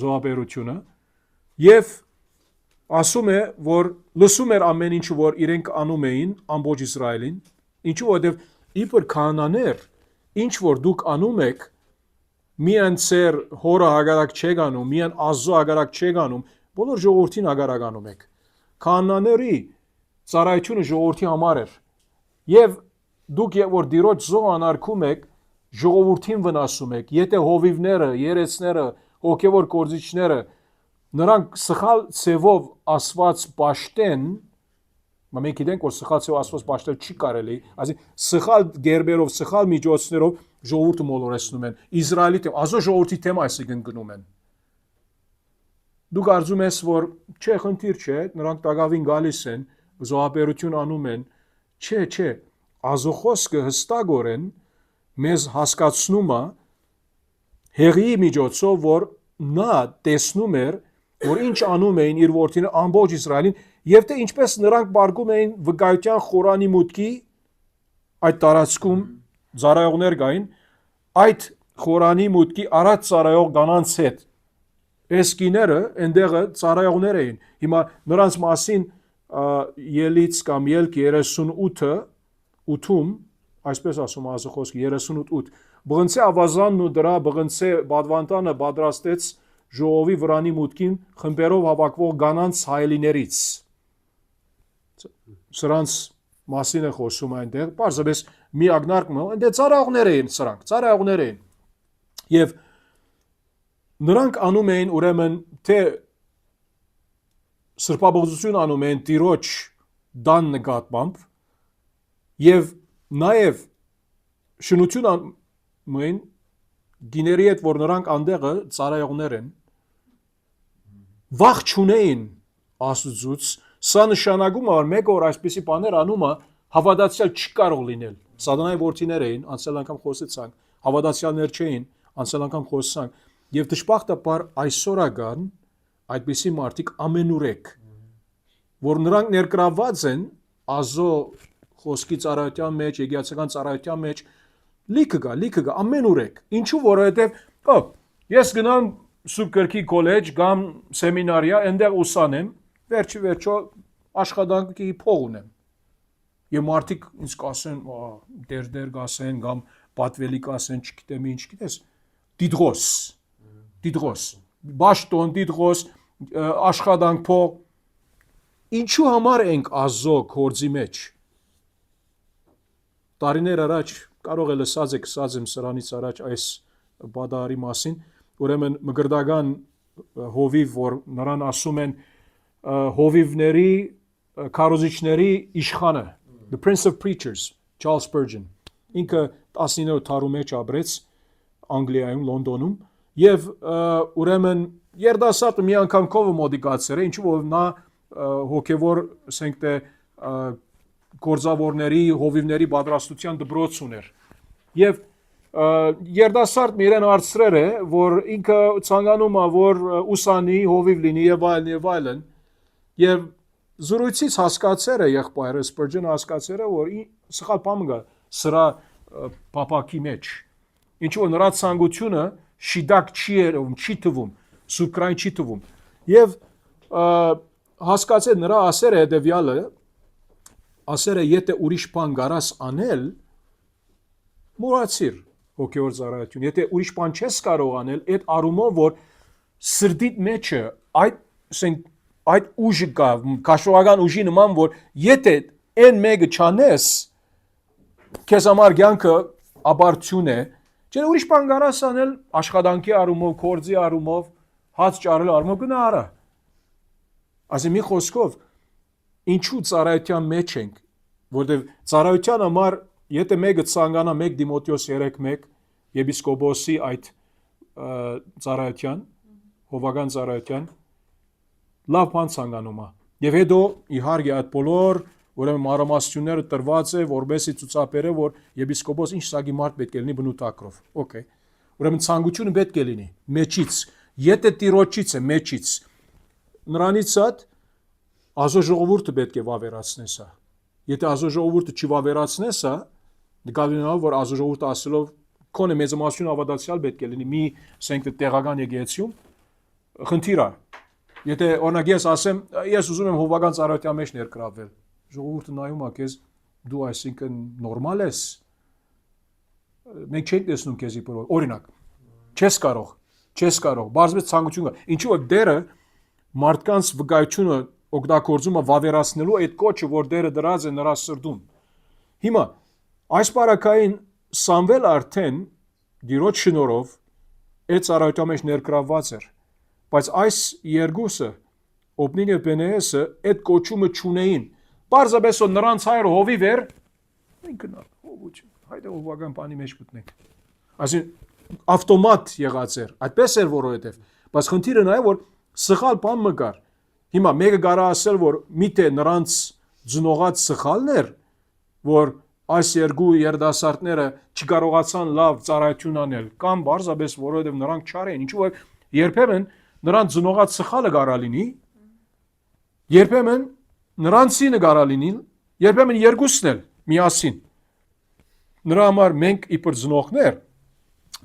զոհաբերությունը եւ ասում է, որ լսում էր ամեն ինչ, որ իրենք անում էին ամբողջ Իսրայելին, ինչու որովհետեւ իբր քահանաներ, ինչ որ դուք անում եք, միայն ծեր հորը հագարակ չեք անում, միայն Աստծո հագարակ չեք անում, բոլոր ժողովրդին հագարակ անում եք։ Քահանաների ծառայությունը ժողովրդի համար էր։ Եվ դուք որ Տիրոջ զոհ անարգում եք, ժողովրդին վնասում եք, եթե հովիվները, երեցները, հոգևոր կորզիչները նրանք սխալ ցևով ասված պաշտեն, մենք գիտենք որ սխալ ցևով ասված պաշտել չի կարելի, այսինքն սխալ գերբերով, սխալ միջոցներով ժողովուրդը մոլորեցնում են Իսրայելի թեմ, ազո ժողովրդի թեմ այսինքն գնում են։ Դու կարծում ես որ չէ, խնդիր չէ, նրանք տակավին գալիս են, զոհաբերություն անում են, չէ, ազո խոսքը հստակորեն մեզ հասկացնում է հեղիի միջոցով, որ նա տեսնում էր, որ ինչ անում էին իր որդիները ամբողջ Իսրայելին, եւ թե ինչպես նրանք բարգում էին վկայության խորանի մուտքի այդ տարածքում ծառայողներ կային, այդ խորանի մուտքի առաջ ծառայող կանանց հետ այս կիները այնտեղը ծառայողներ էին։ Հիմա նրանց մասին ելից կամ ելք 38-ը 8-ում, այսպես ասում ազո խոսքը 38 բղնցե ավազանն ու դրա բղնցե բադվանտանը պատրաստեց ժողովի վրանի մուտքին խմբերով հավաքվող կանանց հայելիներից։ Սրանց մասին է խոսում այնտեղ, պարզապես մի ակնարկը, այնտեղ ծառայողներ էին սրանք, ծառայողներ էին։ Եվ նրանք անում էին ուրեմն թե սրբաբղծություն անում էին Տիրոջ դան նկատմամբ եւ նաեւ շնություն անում էին գիների հետ, որ նրանք այնտեղը ծառայողներ են, վախ չունեին Աստծուց, սա նշանակում է, որ մեկ օր այսպիսի բաներ անումը հավատացյալ չի կարող լինել։ Սատանայի որդիներ էին, անցյալ անգամ խոսեցանք, հավատացյալներ չէին, անցյալ անգամ խոսեցանք, եւ դժբախտաբար այսօրական այդպիսի մարդիկ ամենուրեք, որ նրանք ներգրավված են ազո խոսքի ծառայության մեջ, եկեղեցական ծառայության մեջ, լիքը կա ամենուրեք։ Ինչու որովհետեւ ես գնամ սուրբ գրքի քոլեջ կամ սեմինարիա, այնտեղ ուսանեմ, վերջո աշխատանքի փող ունեմ։ Եվ մարդիկ ինձ կասեն, դեր կասեն կամ պատվելի կասեն, չգիտեմ ինչ, գիտես, դիդղոս, բաշտոն, դիդղոս, աշխատանք փող, ինչու համար ենք ազո գործի մեջ։ Տարիներ առաջ կարող է լսած եք եմ սրանից առաջ այս բադարի մասին, ուրեմն մգրդական հովիվ, որ նրան ասում են հովիվների, քարոզիչների իշխանը, the Prince of Preachers, Charles Spurgeon, ինքը 19-րդ դարու մեջ ապրեց Անգլիայում, Լոնդոնում, եւ ուրեմն երդասարտը մի անգամ կողը մոդիկացեր է, ինչու որ նա հոգևոր, ասենք թե գործավորների, հովիվների պատրաստության դպրոց ուներ։ Եվ երդասարտ իրեն հարցրել է, որ ինքը ցանկանում է, որ ուսանի, հովիվ լինի եւ այլն, եւ զրույցից հասկացել է եղբայրը Spurgeon-ը հասկացել է, որ սխալ բան կա սրա պապակի մեջ։ Ինչու որ նրա ցանկությունը շիդակ չի թվում, սուկրային չի թվում։ Եվ հասկացել նրա ասել է հետեւյալը, ասել է եթե ուրիշ բան կարաս անել, մոռացիր հոգևոր ծառայություն։ Եթե ուրիշ բան չես կարող անել, այդ առումով որ սրտիդ մեջը այդ ուժը կա, քաշողական ուժի նման, որ եթե այն մեկը չանես, քեզ համար կյանքը ապարդյուն է, չէ՞ ուրիշ բան կարաս անել աշխատանքի առումով, գործի առումով, հաց ճարելու առումով գնա արա։ Այսինքն մի խոսքով ինչու ծառայության մեջ ենք, որտեղ ծառայության համար եթե մեկը ցանկանա 1 Դիմոթեոս 3:1 եպիսկոպոսի այդ ծառայության, հովական ծառայության, լավ բան ցանկանում է։ Եվ հետո իհարկե այդ բոլոր ուրեմն մանրամասնությունները տրված է, որբեսի ցուցաբերե, որ եպիսկոպոս ինչ սագի մարդ պետք է լինի բնութագրով։ Okay։ Ուրեմն ցանկությունը պետք է լինի մեջից, եթե Տիրոջից է մեջից։ Նրանից այդ ազո ժողովուրդը պետք է վավերացնե սա։ Եթե ազո ժողովուրդը չվավերացնե սա, նկատելով որ ազո ժողովուրդը ասելով քոնե մեծամասնություն հավատացյալ պետք է լինի մի ասենք տեղական եկեղեցիում, խնդիր է։ Եթե օրինակ ես ասեմ, ես ուզում եմ հովական ծառայության մեջ ներգրավել, ժողովուրդը նայում է քեզ, դու այսինքն նորմալ ես։ Մենք չենք տեսնում քեզի բոլոր։ Օրինակ, չես կարող, բարձրացած ցանկություն կա։ Ինչու որ դերը մարդկանց վկայությունը օգտագործում է վավերացնելու այդ կոչը, որ դերը դրած է նրա սրտում։ Հիմա այս պարակային Սամվել արդեն Դիրոջ շնորհով այդ ծառայության մեջ ներգրավված էր, բայց այս երկուսը Օբնին եւ Բենեեսը այդ կոչումը չունեին։ Պարզապես որ նրանց հայրը հովիվ էր, ինքն հովուց, հայդը հովական բանի մեջ գտնենք։ Այսինքն ավտոմատ եղած էր, այդպես էր որովհետեւ, բայց խնդիրը նա է որ սխալ բան մը կար։ Հիմա մեկը կարա ասել որ միթե նրանց ծնողած սխալն էր, որ այս երկու երդասարտները չկարողացան լավ ծառայություն անել, կամ բարձրապես որովհետև նրանք չար էին, ինչու որ երբեմն նրանց ծնողած սխալը կարա լինի, երբեմն նրանցինը կարա լինի, երբեմն երկուսն էլ միասին։ Նրա համար մենք իբր ծնողներ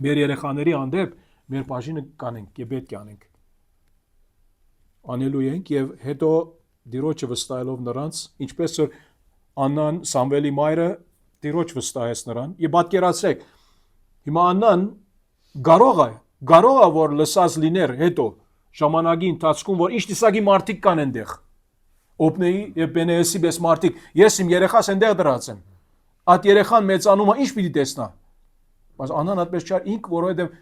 մեր երեխաների հանդեպ մեր բաժինը կանենք եւ պետք է անենք։ Անելու ենք եւ հետո Տիրոջը վստահելով նրանց, ինչպես որ Աննան Սամվելի մայրը Տիրոջ վստահեց նրան, եւ պատկերացրեք, հիմա Աննան կարող է որ լսած լիներ հետո ժամանակի ընթացքում, որ ինչ տեսակի մարդիկ կան այնտեղ։ Օբնեի եւ Բենեեսի պես մարդիկ, ես իմ երեխաս այնտեղ դրած եմ։ Այդ երեխան մեծանում է, ինչ պիտի տեսնա։ Բայց Աննան այդպես չէր, ինք որովհետեւ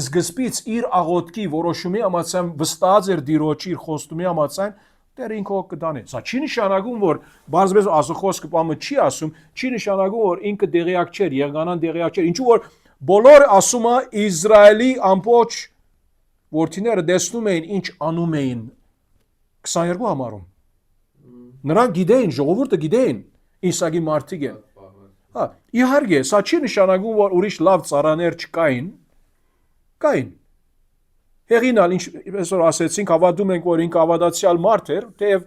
սկզբից իր աղոթքի որոշումի համաձայն վստահած էր Տիրոջի իր խոստումի համաձայն, դեռ ինքը կդանի։ Սա չի նշանակում, որ բարձրապես ասոխոսքը բամը չի ասում, չի նշանակում, որ ինքը դեղյակ չէր, Եղանան դեղյակ չէր, ինչու որ բոլոր ասում է Իսրայելի ամբողջ որդիները տեսնում էին ինչ անում էին 22 համարում։ Նրանք գիտեին, ժողովուրդը գիտեին, Իսակի մարդիկ են։ Հա, իհարկե, սա չի նշանակում, որ ուրիշ լավ ծառաներ չկային, կային։ Հեղինալ, ինչպես որ ասեցինք, հավատում ենք, որ ինքը ավադացյալ մարդ էր, թեև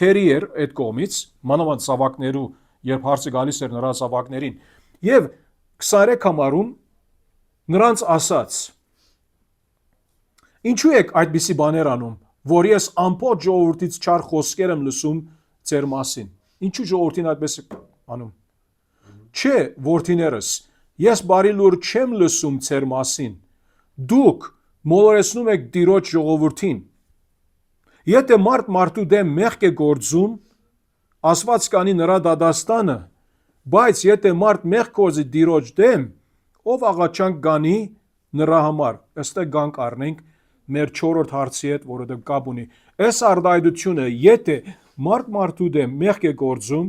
թերի էր այդ կողմից, մանավանդ զավակներու, երբ հարցը գալիս էր նրա զավակներին։ Եվ 23 համարում նրանց ասաց. Ինչու եք այդպիսի բաներ անում, որ ես ամբողջ ժողովրդից չար խոսքեր եմ լսում ձեր մասին։ Ինչու ժողովրդին այդպես անում։ Չէ, որդիներս, ես բարի լուր չեմ լսում ձեր մասին։ Դուք մոլորեցնում եք Տիրոջ ժողովրդին։ Եթե մարդ մարդու դեմ մեղք է գործում, ասված կանի նրա դատաստանը, բայց եթե մարդ մեղք գործի Տիրոջ դեմ, ով աղաչանք գանի նրա համար։ Այստեղ գանք առնենք մեր 4-րդ հարցի հետ, որովհետև կապ ունի։ Այս արտահայտությունը, եթե մարդ մարդու դեմ մեղք է գործում,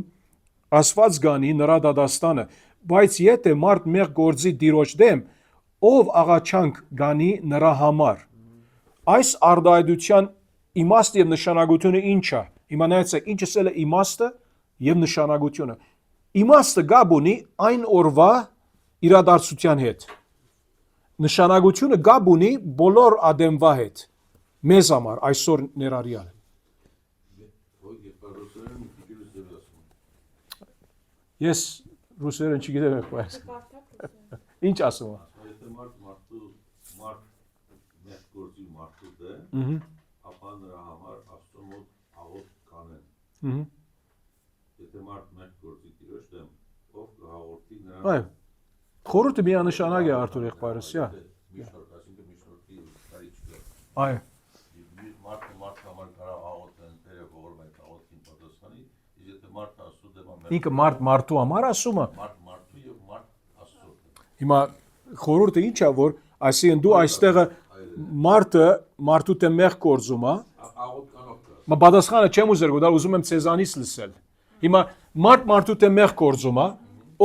ասված գանի նրա դատաստանը, բայց եթե մարդ մեղք գործի Տիրոջ դեմ, ով աղաչանք գանի նրա համար։ Այս արտահայտության իմաստը եւ նշանակությունը ինչ է։ Հիմա նայեցեք, ինչ ասել է իմաստը եւ նշանակությունը։ Իմաստը գաբ ունի այն օրվա իրադարձության հետ։ Նշանակությունը գաբ ունի բոլոր ադեմվա հետ։ Մեզ համար այսօր ներառյալ։ Ես ռուսերեն չգիտեմ եղբայրս։ Ինչ ասում է։ Եթե մարդ մեղք գործի մարդու դեմ, ապա նրա համար Աստծո մոտ աղոթք կանեն։ Եթե մարդ մեղք գործի Տիրոջ դեմ, ով կհաղորդի նրան։ Այո։ Խորհուրդը միանշանակ է Արտուր եղբայրս, հա։ Այսինքն միջնորդի տարի չկա։ Այո։ Մարդ համար կարող աղոթեն, Տերը ողորմ այդ աղոթքին պատասխանի, իսկ եթե մարդ Աստծո դեմ Ինքը մարդու համար ասում է։ մարդու եւ մարդ Աստծո։ Հիմա խորհուրդը ինչ է, որ այսինքն դու այստեղը մարդու դեմ մեղք գործում է։ Աղոթք կանող կա։ Մա պատասխանը չեմ ուզեր գտալ, ուզում եմ ցեզանից լսել։ Հիմա մարդու դեմ մեղք գործում է,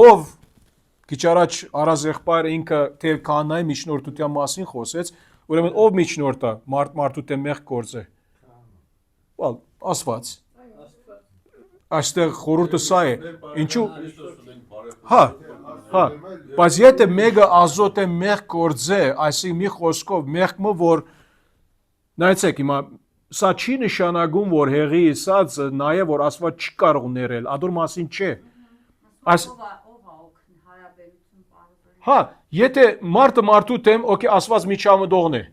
ով քիչ առաջ Արազ եղբայրը ինքը թեև քահանայի միջնորդության մասին խոսեց, ուրեմն ով միջնորդ է մարդու դեմ մեղք գործե։ Well, ասված։ Այստեղ խորհուրդը սա է։ Ինչու։ Հա, հա, բայց եթե մեկը ազոտ է մեղք գործե, այսինքն մի խոսքով մեղքը, որ նայեցեք, հիմա սա չի նշանակում, որ հեղի իսածը նաև որ ասված չի կարող ներել, ադոր մասին չէ։ Այս Հա, եթե մարդու դեմ, օքեյ, ասված միջամտողն է։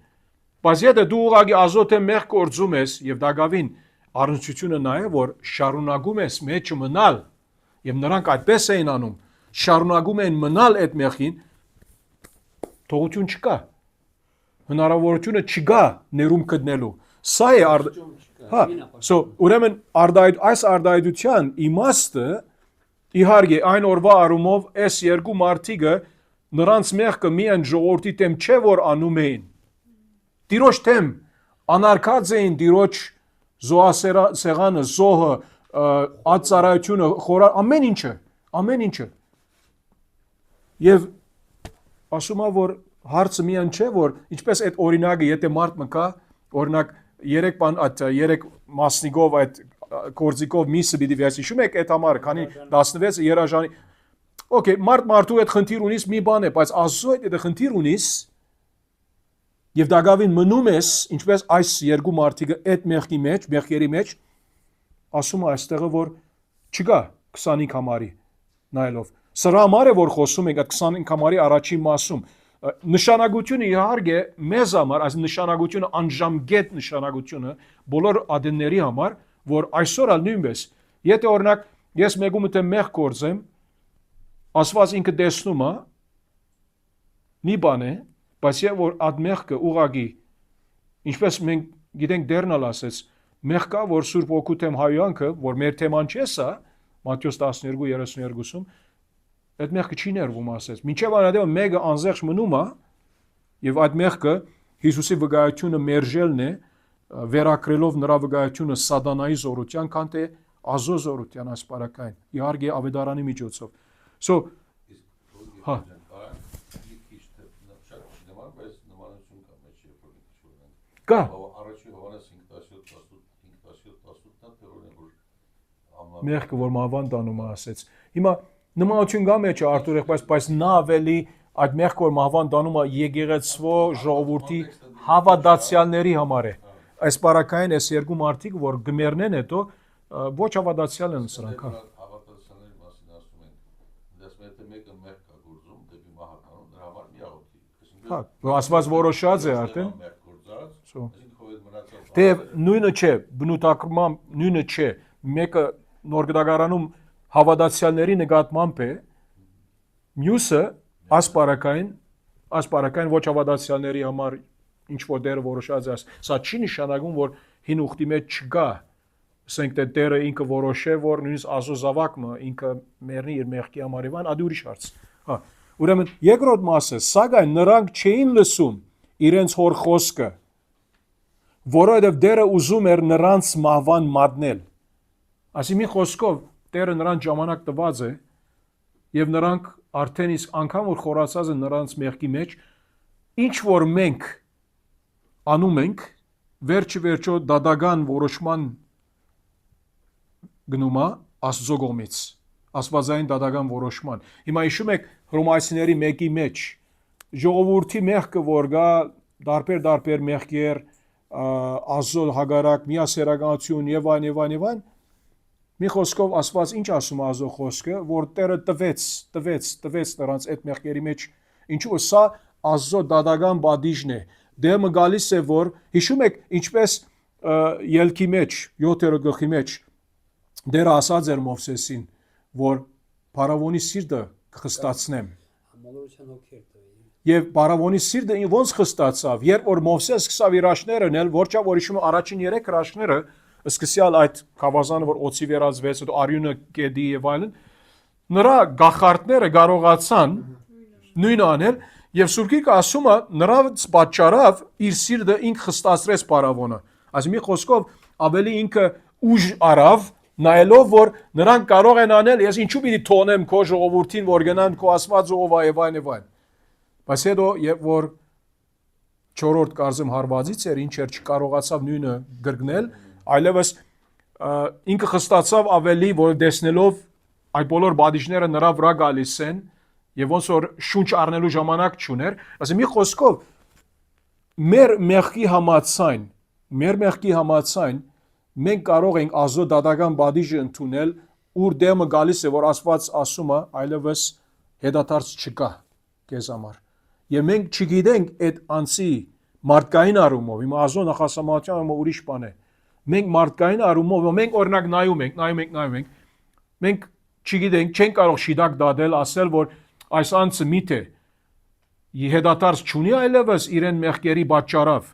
Բայց եթե դու ուղղակի ազոտ է մեղք գործում ես եւ դակավին առնչությունը նա է, որ շարունակում ես մեջը մնալ եւ նրանք այդպես էին անում, շարունակում են մնալ այդ մեղքին, թողություն չկա։ Հնարավորությունը չկա ներում գտնելու։ Սա է հա, ուրեմն այս արտահայտության իմաստը իհարկե այն օրվա առումով այս երկու մարդիկը նրանց մեղքը միայն ժողովրդի դեմ չէ որ անում էին։ Տիրոջ դեմ անարգած էին Տիրոջ զոհասեղանը, զոհը, ածարայությունը, խորար, ամեն ինչը։ Եվ ասում է որ հարցը միայն չէ որ ինչպես այդ օրինակը եթե մարդ մկա, օրինակ 3 մասնիկով այդ կորձիկով միսը պիտի վերցի։ Հիշում եք այդ համարը, քանի 16 երաժանի Okay, մարդու այդ խնդիր ունիս մի բան է, բայց Աստծո հետ այդ խնդիր ունիս եւ դակավին մնում ես, ինչպես այս երկու մարդիկը այդ մեղքերի մեջ, ասում է այստեղը որ չկա 25 համարի նայելով։ Սրա համար է որ խոսում ենք այդ 25 համարի առաջին մասում։ Նշանակությունը իհարկե մեզ համար, այս նշանակությունը անժամկետ նշանակությունը բոլոր ադենների համար, որ այսօր ալ նույնպես, եթե օրինակ ես մեկում եմ մեղ գործեմ, Աստված ինքը տեսնում է, մի բան է, բայց եւ որ այդ մեղքը ուղագի, ինչպես մենք գիտենք դեռնալ ասեց, մեղ կա, որ Սուրբ Օգու թեմ հայոյանքը, որ մեր թեման չէ սա, Մատթեոս 12:32-ում, այդ մեղքը չի ներվում ասեց։ Մինչև անհետև մեկը անզեղջ մնում է, եւ այդ մեղքը Հիսուսի վկայությունը մերժելն է, վերակրելով նրա վկայությունը սատանայի զորության, քան թե Աստծո զորության ասպարակային, իհարկե ավետարանի միջոցով։ So, հա։ Կա։ Մեղքը որ մահվան տանում ասեց։ Հիմա նմանություն կա մեջ Արտուր եղբայր, բայց նա ավելի այդ մեղքը որ մահվան տանում է եկեղեցվո ժողովրդի հավատացյալների համար է։ Այս բարակային այս երկու մարդիկ որ գմերնեն հետո ոչ հավատացյալ են սրանք, հա։ Հա, ասված որոշած է արդեն։ Դեև նույնը չէ, բնութագրման նույնը չէ, մեկը նոր գդագարանում հավատացյալների նկատմամբ է, մյուսը ասպարակային ոչ հավատացյալների համար ինչ որ դերը որոշած է, սա չի նշանակում, որ հին ուխտի մեջ չկա, ասենք թե դերը ինքը որոշ է, որ նույնիսկ Աստծո զավակը ինքը մեռնի իր մեղքի համար Իվան, ադի ուրիշ հարց։ Հա, ուրեմն երկրորդ մասը, սակայն նրանք չէին լսում իրենց հոր խոսքը, որովհետև դերը ուզում էր նրանց մահվան մատնել։ Այսի մի խոսքով Տերը նրանց ժամանակ տված է եւ նրանք արդեն իսկ անգամ որ խորացած են նրանց մեղքի մեջ, ինչ որ մենք անում ենք, վերջը դադական որոշման գնումա Աստծո կողմից, աստվածային դադական որոշման։ Հիմա հիշում եք Հռոմայացիների 1-ի մեջ ժողովրդի մեղքը որ գա դարբեր մեղքեր, Աստծո հագարակ, միասեռականություն եւ այլն, մի խոսքով Աստված ինչ ասում է Աստծո խոսքը, որ Տերը տվեց նրանց այդ մեղքերի մեջ, ինչու սա Աստծո դադական բադիժն է։ Դեմը գալիս է որ հիշում եք ինչպես ելքի մեջ 7-րդ գլխի մեջ Դերը ասած էր Մովսեսին, որ Փարավոնի սիրտը կխստացնեմ։ Համալրության հոգեր տվի։ Եվ Փարավոնի սիրտը ոնց խստացավ, երբ որ Մովսես սկսավ իր աշներն էլ, որչա որ հիշում առաջին 3 հրաշքները, սկսյալ այդ խավազանը որ օծի վերածվեց, հետո արյունը կեդի եւ այլն, նրա գախարտները կարողացան նույնը անել, եւ Սուրբ Գիրքը ասում է նրանց պատճառով իր սիրտը ինքը խստացրեց Փարավոնը։ Այսինքն մի խոսքով ավելի ինքը ուժ արավ նայելով որ նրանք կարող են անել, ես ինչու պիտի թողնեմ քո ժողովրդին, որ գնան քո Աստված ով է եւ այլն։ Բայց հետո երբ որ 4-րդ կարգում հարվածից էր, ինչ էր չկարողացավ նույնը գրգնել, այլևս ինքը խստացավ ավելի, որ տեսնելով այդ բոլոր բադիժները նրա վրա գալիս են եւ ոնց որ շունչ առնելու ժամանակ չուներ, ասեմ մի խոսքով մեր մեղքի համաձայն մենք կարող ենք Աստծո դատական բադիժը ընդունել, ուր դեմը գալիս է, որ Աստված ասում է, այլևս հետադարձ չկա քեզ համար։ Եվ մենք չգիտենք այդ անձի մարդկային առումով, հիմա Աստծո նախասամարության առումով ուրիշ բան է։ Մենք մարդկային առումով, մենք օրինակ նայում ենք, մենք չգիտենք, չենք կարող շիդակ դադել, ասել, որ այս անձը միթե հետադարձ չունի այլևս իրեն մեղքերի պատճառով։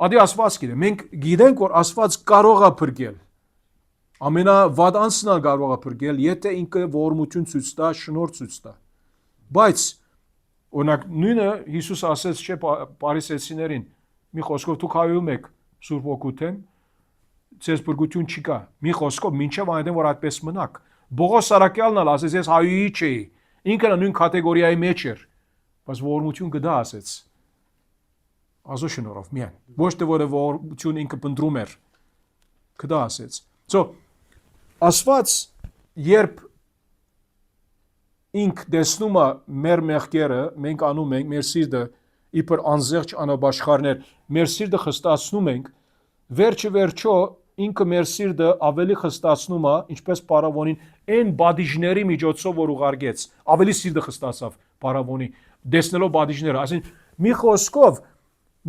Ադի Աստված գիտե, մենք գիտենք, որ Աստված կարող է փրկել։ Ամենավատ անձն կարող է փրկել, եթե ինքը ողորմություն ցույց տա, շնորհ ցույց տա։ Բայց օրինակ նույնը Հիսուս ասեց չէ պարիսեցիներին, մի խոսքով դուք հայում եք Սուրբ Օգուտեն, ցես բրգություն չկա։ Մի խոսքով մինչև այնտեղ որ այդպես մնաք։ Բողոս Սարակյալն ալ ասեց ես հայուի չէի։ Ինքը նույն կատեգորիայի մեջ էր, բայց ողորմություն գտա ասեց։ Ազո շնորհով միայն։ Ոչ թե որ ողորմություն ինքը փնտրում էր։ Գտա ասեց։ So Աստված երբ ինք դեսնում է մեր մեղքերը, մենք անում ենք մեր սիրտը իբր անզեղջ անաբաշխարներ, մեր սիրտը խստացնում ենք, վերջը ինքը մեր սիրտը ավելի խստացնում է, ինչպես Պարավոնին, այն բադիժների միջոցով որ ուղարկեց, ավելի սիրտը խստացավ Պարավոնի, դեսնելով բադիժները, ասեն մի խոսքով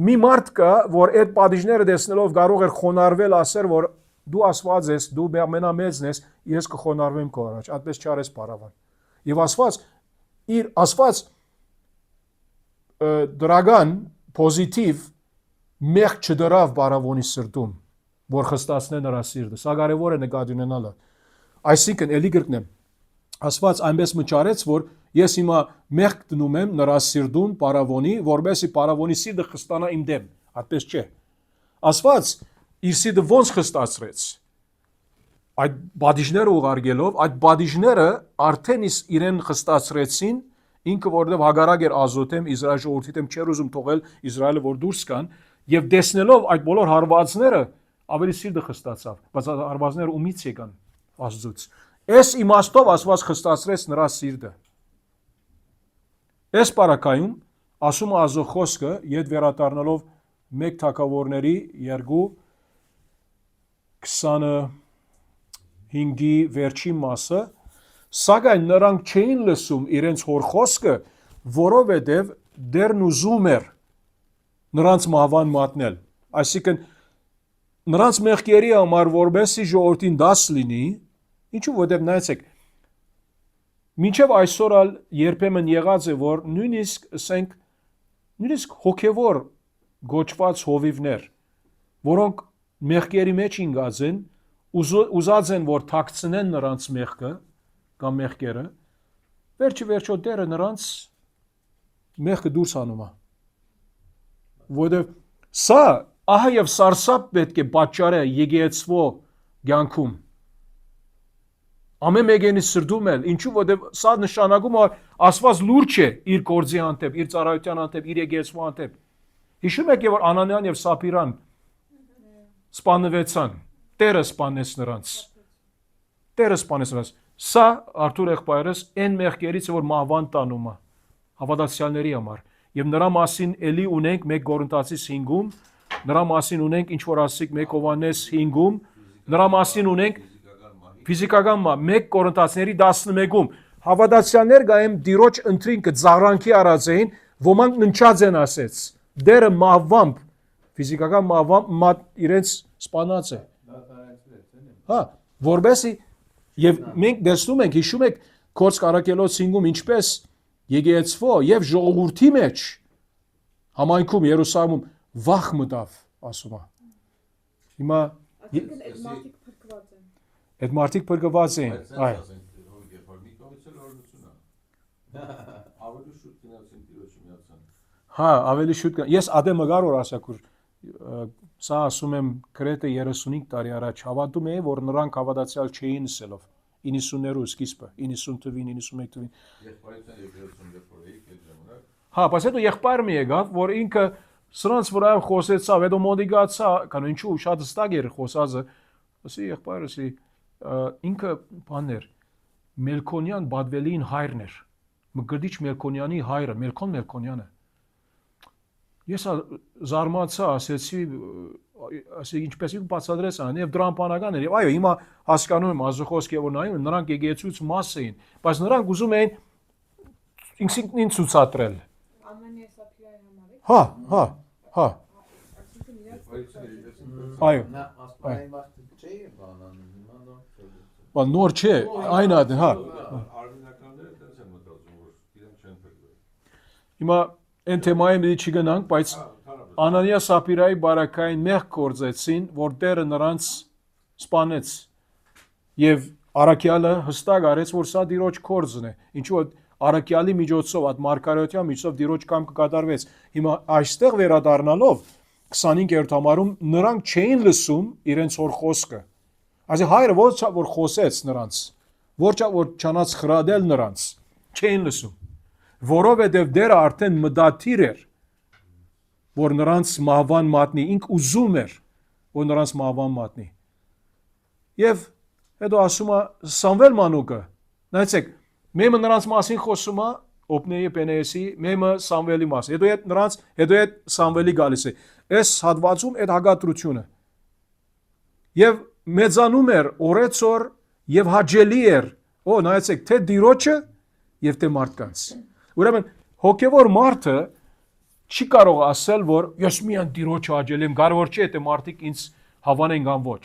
մի մարդ կա, որ այդ բադիժները դեսնելով կարող էր խոնարհվել, ասեր որ դու Աստված ես, դու ամենամեծն ես, ես կխոնարհվեմ քո առաջ, այդպես չարես Պարավոն։ Եվ Աստված դրական պոզիտիվ մեղք չդրավ Պարավոնի սրտում, որ խստացնե նրա սիրտը։ Սա կարևոր է նկատի ունենալը։ Այսինքն էլի գրկնեմ։ Աստված այնպես մճարեց, որ ես հիմա մեղք դնում եմ նրա սիրտում Պարավոնի, որովհետեւ Պարավոնի սիրտը խստանա իմ դեմ, այդպես չէ։ Աստված իր սիրտը ոնց խստացրեց։ Այդ բադիժները ուղարկելով, այդ բադիժները արդեն իրեն խստացրեցին, ինքը որովհետև հագարակ էր Ազոթեմ, Իսրայել ժողովրդի դեմ չէր ուզում թողել Իսրայելը որ դուրս գան, եւ տեսնելով այդ բոլոր հարվածները ավելի սիրտը խստացավ, բայց հարվածները ումից եկան Աստծուց։ Այս իմաստով Աստված խստացրեց նրա սիրտը։ Այս բարակայում ասում է Ազո խոսքը, իդ վերադառնալով մեկ թագավորների 2:25-ի վերջին մասը, սակայն նրանք չէին լսում իրենց հոր խոսքը, որովհետև դեռ ուզում էր նրանց մահվան մատնել։ Այսինքն նրանց մեղքերի համար որբեսի ժողովրդին դաս լինի, ինչու որովհետև նայեցեք, մինչև այսօր ալ երբեմն եղած է, որ նույնիսկ հոգևոր գոչված հովիվներ, որոնք մեղքերի մեջ ինգած են, ուզած են, որ թաքցնեն նրանց մեղքը կամ մեղքերը, վերջո Տերը նրանց մեղքը դուրս անում է։ Որովհետև սա ահա եւ սարսափ պետք է պատճառը եկեղեցվո կյանքում։ Ամեն մեկի սրտում էլ, ինչու որովհետև սա նշանակում է Աստված լուրջ է իր գործի հանդեպ, իր ծառայության հանդեպ, իր եկեղեցու հանդեպ։ Հիշում եք, որ Անանիան եւ Սապիրան սպանվեցան, Տերը սպանեց նրանց։ Տերը սպանեց նրանց։ Սա Արթուր եղբայրս այն մեղքերից է, որ մահվան տանում է հավատացյալների համար։ Եվ նրա մասին էլի ունենք 1 Կորինթացիս 5-ում, նրա մասին ունենք ինչ որ ասիկ 1 Հովհաննես 5-ում, նրա մասին ունենք ֆիզիկական 1 Կորինթացիների 11-ում։ Հավատացյալներ գայեմ դիրոջ ընտրինքը ծաղրանքի արած էին, ոմանք ննչած են ասեց։ Դերը մահվամբ, ֆիզիկական մահվամբ իրենց սպանած է։ Հա, որբեսի եւ մենք տեսնում ենք, հիշում եք Քորձ Կարակելոց 5-ում ինչպես եկեղեցվո եւ ժողովրդի մեջ համայնքում Երուսաղեմում վախ մտավ, ասում է։ Հիմա այդ մարդիկ փրկված են։ Այ Հա, ավելի շուտ ես ադեմը գարոր ասակուր սա ասում եմ գրեթե 35 տարի առաջ հավատում էի, որ նրանք հավատացյալ չէին ասելով 90-ներու սկիզբը, 90 թվին, 91 թվին։ Հա, բայց հետո եղբայրը մի եկավ, որ ինքը սրանց վրա խոսեցավ, հետո մոդիգացա, կանո ինչու շատ հստակ էր խոսածը, ասի եղբայրս ինքը բաներ Մելքոնյան Բադվելին հայրն էր, Մկրտիչ Մելքոնյանի հայրը, Մելքոն Մելքոնյանը։ Ես զարմացա, ասեցի ինչպես ինքը բացատրեց ան եւ դրան բանական էր եւ այո հիմա հասկանում եմ ազոխոսքի որ նայում նրանք եկեղեցուց մաս էին բայց նրանք ուզում էին ինքնին ցուցադրել Անանիա Սապիրայի համար է։ Հա այո Նա ասպարայի մարդը չէ բանան բան նոր չէ այն ադն հա Արմենականները դες են մտածում որ իրենք չեն փրկվել հիմա այն թեմայի մի չգնանք բայց Անանիա Սապիրայի բարակային մեղք գործեցին, որ Տերը նրանց սպանեց։ Եվ Արաքյալը հստակ արեց, որ սա Տիրոջ գործն է։ Ինչու որ Արաքյալի միջոցով, այդ մարգարեության միջոցով Տիրոջ կամքը կատարվեց։ Հիմա այստեղ վերադառնալով 25-րդ համարում նրանք չէին լսում իրենց հոր խոսքը։ Այսինքն հայրը ոչ որ խոսեց նրանց, ոչ որ չանաց խրադել նրանց, չէին լսում, որովհետև դերը արդեն մտադիր էր, որ նրանց մահվան մատնի, ինք ուզում էր, որ նրանց մահվան մատնի։ Եվ հետո ասում է Սամվել մանուկը, նայեցեք, մեմը նրանց մասին խոսում է Օպնեի Պենեեսի, մեմը Սամվելի մասին, հետո այդ Սամվելի գալիս է։ Այս հատվածում այդ հագատրությունը։ Եվ մեծանում էր օրեցօր եւ հաճելի էր, նայեցեք, թե Տիրոջը եւ թե մարդկանց։ Ուրեմն հոգեվոր մարդը չի կարող ասել, որ ես միայն Տիրոջը հաճելի եմ, կարող չէ թե մարդիկ ինձ հավանեն կամ ոչ։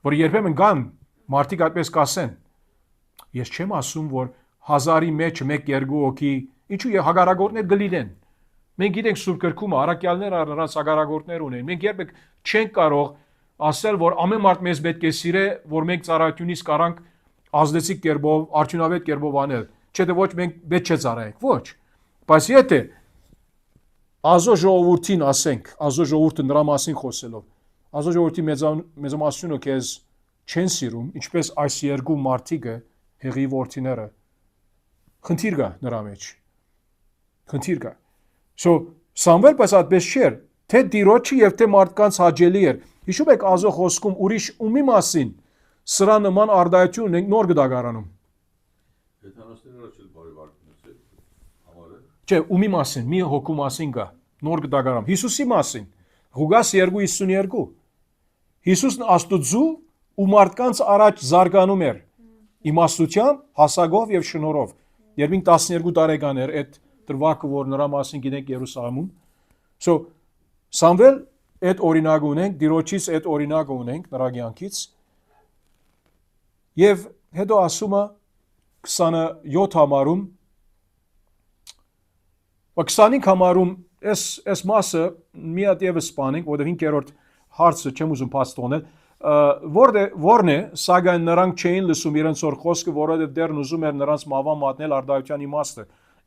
Որ երբեմն կան մարդիկ այդպես կասեն։ Ես չեմ ասում, որ 1000-ի մեջ 1-2 հոգի, ինչու հագարագործներ գլինեն։ Մենք գիտենք Սուրբ գրքում առաքյալները նրանց հագարագործներ ունեն։ Մենք երբեք չենք կարող ասել, որ ամեն մարդ մեզ պետք է սիրե, որ մենք ծառայությունից կարանք ազդեցիկ կերպով, արդյունավետ կերպով անել։ Չէ՞ թե ոչ մենք պետք չէ ծառայենք, ոչ։ Բայց եթե Ազո ժողովրդին ասենք, Ազո ժողովուրդը նրա մասին խոսելով, Ազո ժողովրդի մեծամասնությունը քեզ չեն սիրում, ինչպես այս երկու մարդիկը, հեղի որդիները, խնդիր կա նրա մեջ։ Խնդիր կա։ Սամվել պես այդպես չէր, թե Տիրոջը եւ թե մարդկանց հաճելի էր։ Հիշում եք Ազո խոսքում ուրիշ ումի մասին սրա նման արդայություն ունենք նոր գդագարանում։ Չէ, ումի մասին, մի հոգու մասին կա, նոր գդագարանում։ Հիսուսի մասին, Ղուկաս 2:52։ Հիսուսն Աստուծու ու մարդկանց առաջ զարգանում էր իմաստությամբ, հասակով եւ շնորհով։ Երբ 12 տարեկան էր այդ դրվագը, որ նրա մասին գիտենք Երուսաղեմում։ Սամվել այդ օրինակը ունենք, Տիրոջից այդ օրինակը ունենք նրա կյանքից։ Եվ հետո ասում է 27 համարում 25 համարում այս մասը մի հատ եւս սպանենք, որովհետեւ 5-րդ հարցը չեմ ուզում բաց թողնել, որն է, սակայն նրանք չէին լսում իրենց օր խոսքը, որովհետեւ դեռն ուզում էր նրանց մահվան մատնել արդարության իմաստը։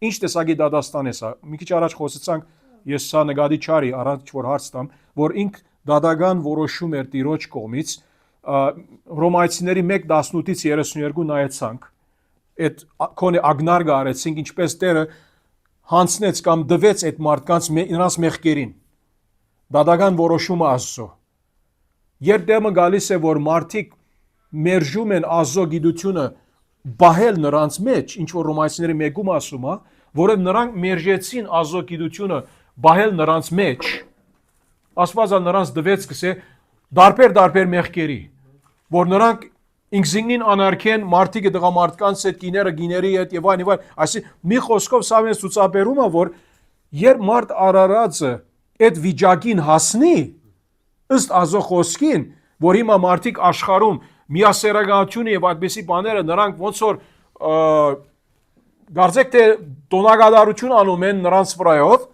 Ինչ տեսակի դատաստան է սա։ Մի քիչ առաջ խոսեցանք, ես սա նկատի չարի, առաջ որ հարց տամ, որ ինք դատական որոշում էր Տիրոջ կողմից, Ռոմայացիների 1:18-ից 32 նայեցանք, այդ քոնե ագնարգը արեցինք, ինչպես Տերը հանցնեց կամ դվեց այդ մարդկանց նրանց մեղքերին։ Դատական որոշումը Աստծո։ Երբ դեմը գալիս է, որ մարդիկ մերժում են Աստծո գիտությունը բահել նրանց մեջ, ինչ որ Ռոմայացիների 1-ում ասում է, որը նրանք մերժեցին Աստծո գիտությունը բահել նրանց մեջ, Աստվածը նրանց դվեց գսե դարբեր մեղքերի, որ նրանք ինքզինին անարգեն մարդիկը տղամարդկանց հետ, կիները գիների հետ եւ այլն եւ այլն։ Այսինքն մի խոսքով սա մեզ ցուցաբերում է, որ երբ մարդ արարածը այդ վիճակին հասնի, ըստ Աստծո խոսքին, որ հիմա մարդիկ աշխարհում միասերականությունը եւ այդպիսի բաները նրանք ոնց որ գարձեք թե տոնակատարություն անում են նրանց վրայով,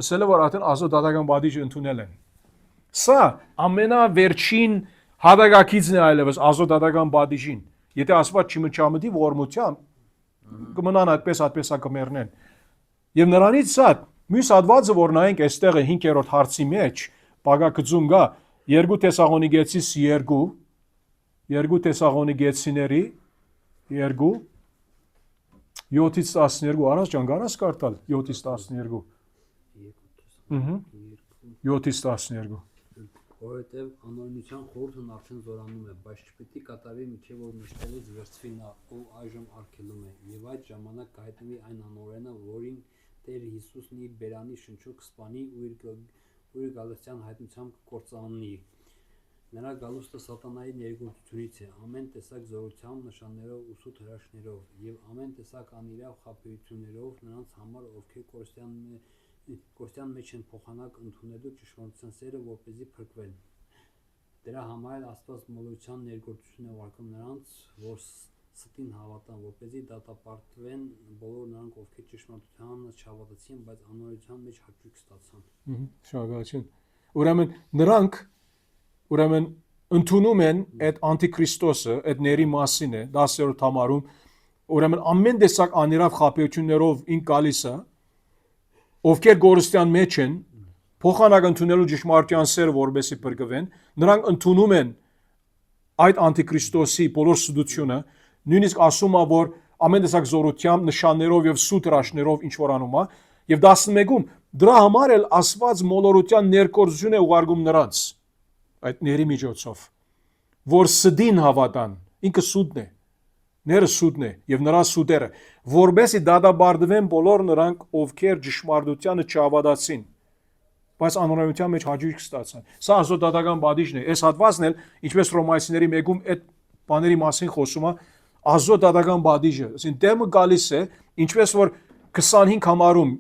ասել է որ արդեն Աստծո դատական բադիժը ընդունել են։ Սա ամենավերջին հադագակիցն է այլևս Աստծո դատական բադիժին։ Եթե Աստված չմիջամտի ողորմությամբ, կմնան այդպես կմեռնեն։ Եվ նրանից սա մյուս հատվածը, որ նայենք այստեղ 5-րդ հարցի մեջ, բաղակցում կա 2 Թեսաղոնիկեցիս 2 Թեսաղոնիկեցիների 2 7-ից 12 առանց ջան գարաս կարտալ 7-ից 12 7-ից 12 Որովհետև անօրինության խորհուրդն արդեն զորանում է, բայց չպետք է կատարվի միջև որ մշտելից վերցվի նա, ով այժմ արգելում է, եւ այդ ժամանակ կհայտնվի այն անօրենը, որին Տեր Հիսուսն իր բերանի շնչով կսպանի ու իր գալստյան հայտնությամբ կկործանի։ Նրա գալուստը սատանայի ներգործությունից է, ամեն տեսակ զորությամբ, նշաններով ու սուտ հրաշքներով, եւ ամեն տեսակ անիրավ խաբեություններով նրանց համար, ովքեր կորստյան մեջ են փոխանակ ընդունելու ճշմարտության սերը, որպեսզի փրկվեն։ Դրա համար էլ Աստված մոլության ներգործություն է ուղարկում նրանց, որ ստին հավատան, որպեսզի դատապարտվեն բոլոր նրանք, ովքեր ճշմարտությանը չհավատացին, բայց անօրինության մեջ հաճույք ստացան։ Շնորհակալություն։ Ուրեմն նրանք ընդունում են այդ անտիքրիստոսը, այդ ների մասին է 10-րդ համարում, ուրեմն ամեն տեսակ աներավ խաբեություններով ինք գալիս է, ովքեր գորստյան մեջ են, փոխանակ ընդունելու ճշմարտության սերը որբեսի բրգվեն, նրանք ընդունում են այդ անտիքրիստոսի բոլոր սուդությունը, նույնիսկ ասում է, որ ամեն տեսակ զորությամբ, նշաններով եւ սուտ հրաշքներով ինչ որ անում է, եւ 11-ում դրա համար էլ Աստված մոլորության ներկորձություն է ուղարկում նրանց այդ ների միջոցով, որ սդին հավատան, ինքը սուդն է, ները սուդն է եւ նրա սուդերը, որբեսի դադաբարդվեն բոլոր նրանք, ովքեր ճշմարտությանը չհավատացին, բայց անօրենության մեջ հաջույք ստացան։ Սա ազոտատական բադիժն է։ Այս հատվածն էլ, ինչպես Ռոմայացիների 1-ում այդ բաների մասին խոսում է, ազոտատական բադիժը, ասին դեմը գալիս է, ինչպես որ 25 համարում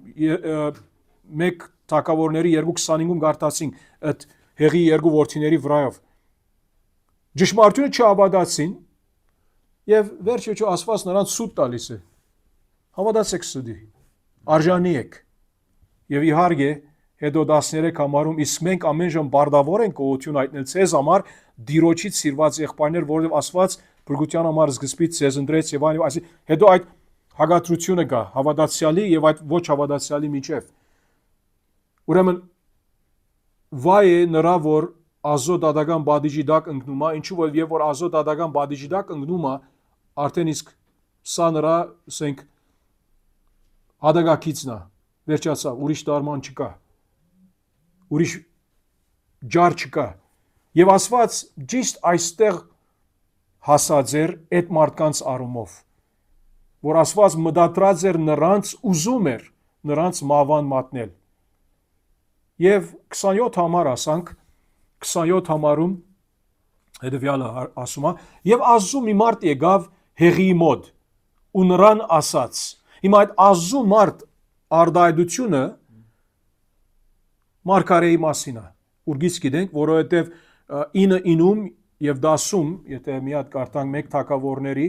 մեկ թագավորների 2:25-ում գարտացին այդ հեղի երկու որդիների վրայով։ Ճշմարտությունը չհավատացին եւ վերջիչո Աստված նրանց սուտ տալիս է։ Հավատացեք սուդի, արժանի եք։ Եվ իհարկե հետո 13 համարում իսկ մենք ամեն ժամ բարդավոր ենք գողություն հայտնել ցեզ համար դիրոջից սիրված եղբայրներ, որովհետև Աստված բրգության համար սկզբից ցեզ ընտրեց եւ այլն, այսինքն հետո այդ հագատրությունը կա հավատացյալի եւ այդ ոչ հավատացյալի միջև։ Ուրեմն վայ է նրա, որ ազոտադական բադիժի դակ ընկնում է, ինչու որ եւ որ ազոտադական բադիժի դակ ընկնում է, արդեն իսկ սա նրա, ասենք, հադագակիցն է, վերջացավ, ուրիշ դարման չկա, ուրիշ ջար չկա։ Եվ Աստված ճիշտ այստեղ հասած էր այդ մարդկանց առումով, որ Աստված մտադրած էր նրանց, ուզում էր նրանց մավան մատնել։ Եվ 27 համար ասանք, 27 համարում հետևյալը ասում է, եւ Աստծու մի մարդ եկավ հեղի մոտ ու նրան ասաց։ Հիմա այդ Աստծու մարդ արդայդությունը Մարգարեի մասին է, ուրգից գիտենք, որովհետև 9-ում եւ 10-ում, եթե մի հատ կարդանք մեկ թագավորների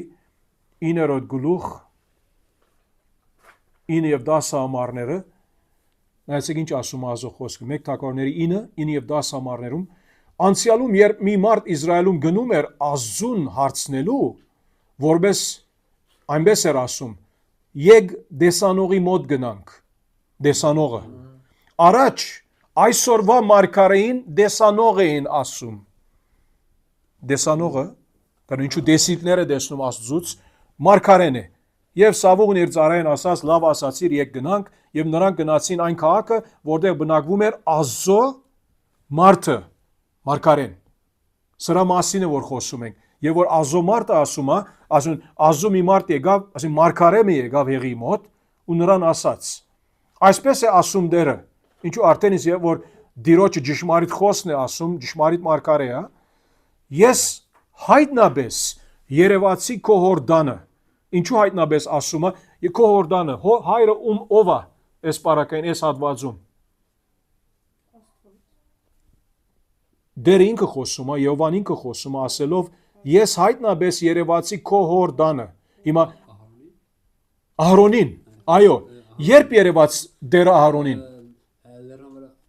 9-րդ գլուխ 9 եւ 10 համարները, նայեցեք ինչ ասում է Աստծո խոսքը, մեկ թագավորների 9 եւ 10 համարներում, անցյալում երբ մի մարդ Իսրայելում գնում էր Աստծուն հարցնելու, որպես այնպես էր ասում, եկ դեսանողի մոտ գնանք, դեսանողը, առաջ այսօրվա մարգարեին դեսանող էին ասում, դեսանողը, കാരണം ինչու դեսիտները դեսնում Աստծուց, մարգարեն է, եւ Սավուղն իր ծառային ասաց, լավ ասացիր, եկ գնանք, եւ նրանք գնացին այն քաղաքը, որտեղ բնակվում էր Աստծո մարդը, մարգարեն, սրա մասին է, որ խոսում ենք, եւ որ Աստծո մարդը ասում է, ասում Աստծո մի մարդ եկավ, ասում մարգարեն եկավ հեղի մոտ ու նրան ասաց, այսպես է ասում դերը, ինչու արդեն իսկ որ դիրոջը ճշմարիտ խոսքն է ասում, ճշմարիտ մարգարե է, ես հայտնաբես երևացի քո հորդանը, ինչու հայտնաբես ասում է, քո հորդանը, հայրը ով է, այս պարակային, այս հատվածում, դերը ինքը խոսում է, Եհովան ինքը խոսում է, ասելով, ես հայտնաբես երևացի քո հորդանը, հիմա Ահարոնին, այո, երբ երևաց դերը Ահարոնին,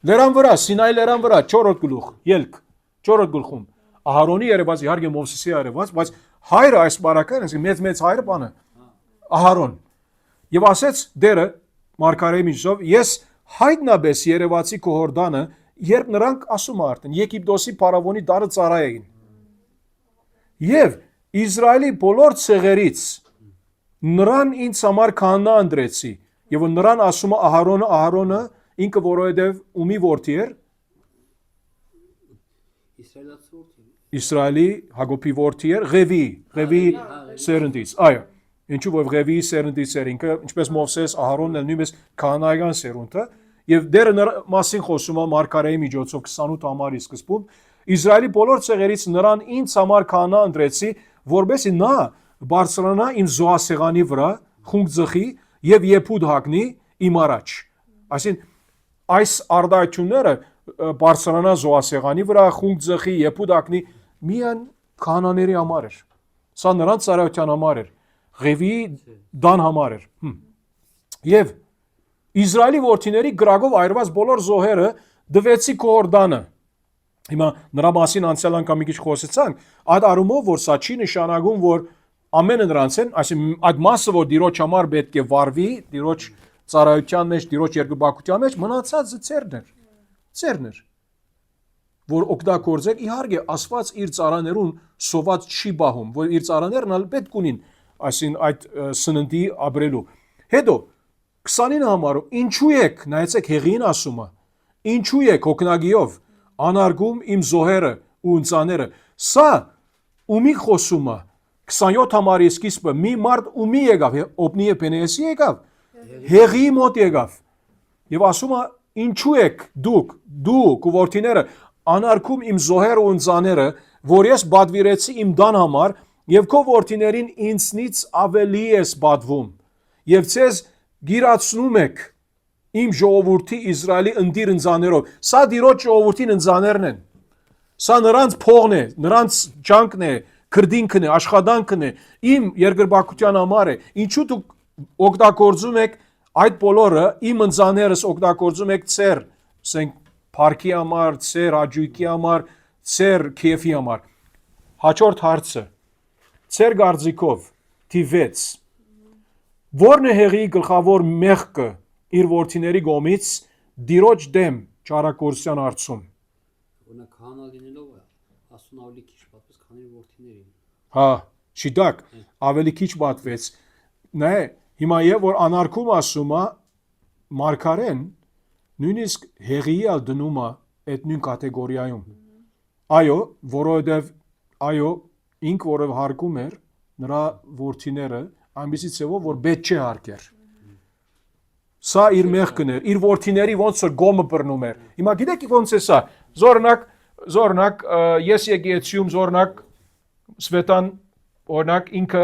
լերան վրա, Սինայի լերան վրա, 4-րդ գլուխ, ելք, 4-րդ գլխում, Ահարոնի երևաց, իհարկե Մովսեսի երևաց, բայց հայրը այս պարակային, մեծ հայրը բանը, Ահարոն, եւ ասեց դերը մարգարեի միջով, ես հայտնաբես երևացի քո հորդանը, երբ նրանք ասում արդեն, Եգիպտոսի փարավոնի դարը ծառայեին, եւ Իսրայելի բոլոր ցեղերից նրան ինձ համար քահանա ընտրեցի, եւ նրան ասում է Ահարոնը, ինքը որովհետև ումի որդի էր, Իսրայելի Հակոբի որդի էր, Ղևի սերնդից, այո, ինչու որ Ղևի սերնդից էր ինքը, ինչպես Մովսես, Ահարոնն էլ նույնպես քահանայական սերունդը, եւ դերը մասին խոսում է մարգարեի միջոցով 28 համարի սկզբում, Իսրայելի բոլոր ցեղերից նրան ինձ համար քահանա ընտրեցի, որովհետեւ նա բարձրանա իմ զոհասեղանի վրա, խունկ ձխի եւ եփուդ հագնի իմ առաջ, այսինքն այս արդայությունները բարձրանա զոհասեղանի վրա, խունկ ձխի, եփուդ հագնի միայն քահանաների համար էր, սա նրանց ծառայության համար էր, Ղևի դան համար էր, եւ Իսրայելի որդիների գրագով այրված բոլոր զոհերը դվեցի քո հորդանը, հիմա նրա մասին անցյալ անգամ մի քիչ խոսեցանք, այդ առումով որ սա չի նշանակում, որ ամենը նրանց են, այսինքն այդ մասը, որ Տիրոջ համար պետք է վարվի, Տիրոջ ծառայության մեջ, Տիրոջ երկրպագության մեջ, մնացածը ծերներ, որ օգտագործեք, իհարկե Աստված իր ծառաներուն սոված չի բահում, որ իր ծառաներն ալ պետք ունին, այսինքն այդ սննդի ապրելու։ Հետո 29 համարում ինչու եք, նայեցեք Հեղին ասում է, ինչու եք հոգնագիով անարգում իմ զոհերը ու ընծաները։ Սա ումի խոսում է 27 համարի սկիզբը մի մարդ ումի եկավ, Օպնի եւ Փենեասի եկավ, Հեղի մոտ եկավ։ Եվ ասում է ինչու եք դուք ու որդիները անարգում իմ զոհերը ու ընծաները, որ ես բադվիրեցի իմ դան համար, եւ քո որդիներին ինձնից ավելի ես բադվում, եւ ցեզ գիրացնում եք իմ ժողովրդի Իսրայելի ընդիր ընծաներով։ Սա Տիրոջ ժողովրդին ընծաներն են։ Սա նրանց փողն է, նրանց ջանքն է, քրդինքն է, աշխատանքն է, իմ երկրպագության համար է։ Ինչու դուք օգտագործում եք այդ բոլորը, իմ ընծաներս օգտագործում եք ծեր, ասենք Փարքի համար, ծեր հաճույքի համար, ծեր քեֆի համար։ Հաջորդ հարցը։ Ծեր գարձիկով T6 Որն է Հեղի գլխավոր մեղքը իր որդիների կողմից Տիրոջ դեմ ճարակորսյան արծում։ Օրինակ քահանա լինելով ասուն ավելի քիչ պատվեց, քան իր որդիներին։ Հա, շիտակ, ավելի քիչ պատվեց։ Նայ, հիմա եւ որ անարգում ասում է մարգարեն նույնիսկ Հեղիալ դնում է այդ նույն կատեգորիայում։ Այո, որովհետեւ այո, ինք որով հարգում էր նրա որդիները այնպեսի ցեվով որ պետք չէ հարգեր։ Սա իր մեղքն էր, իր որդիների ոնց որ գոմը բռնում էր։ Հիմա գիտեք ոնց է սա։ Զորնակ ես եկեցիում զորնակ Սվետան օրինակ ինքը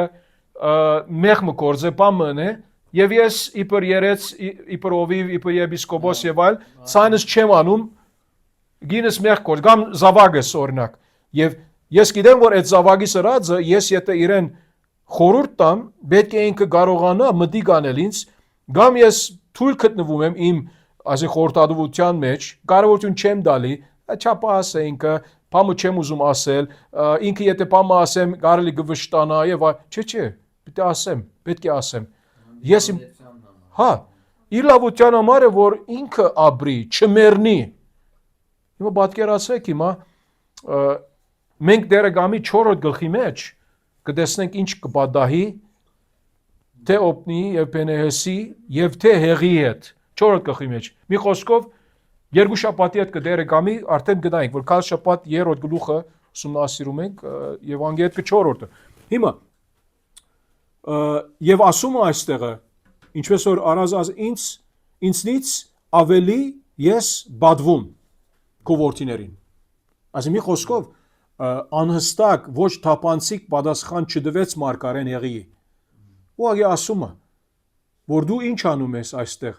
մեղմը կորձե բամն է եւ ես իբր երեց իբր օվիվ իբր եպիսկոպոս եւ այլ ցանս չեմ անում գինս մեղ կորձ կամ զավագս օրինակ եւ ես գիտեմ որ այդ զավագի սրածը ես եթե իրեն խորուրդ տամ պետք է ինքը կարողանա մտի կանել ինձ կամ ես թույլ գտնվում եմ իմ ասի խորտադվության մեջ կարողություն չեմ տալի չափա ասե ինքը բամը չեմ ուզում ասել ինքը եթե բամը ասեմ կարելի գվշտանա եւ չէ պետք է ասեմ պետք է ասեմ ես իմ հա իր լավության համար է որ ինքը ապրի չմեռնի հիմա պատկերացրեք հիմա մենք դերը գամի 4-րդ գլխի մեջ կտեսնենք ինչ կպատահի թե Օպնի եւ Փենեասի եւ թե Հեղի հետ 4-րդ գլխի մեջ մի խոսքով երկու շաբաթի հետ կդերը գամի արդեն գտանք որ քալ շաբաթ 3-րդ գլուխը ուսումնասիրում ենք Եվանգելիը 4-րդը հիմա եւ ասում է այստեղը ինչպես որ արազած ինձնից ավելի ես բադվում քո որդիներին ասի մի խոսքով անհստակ ոչ թափանցիկ պատասխան չդվեց մարգարեն Հեղիի ուղղակի ասում է որ դու ինչ անում ես այստեղ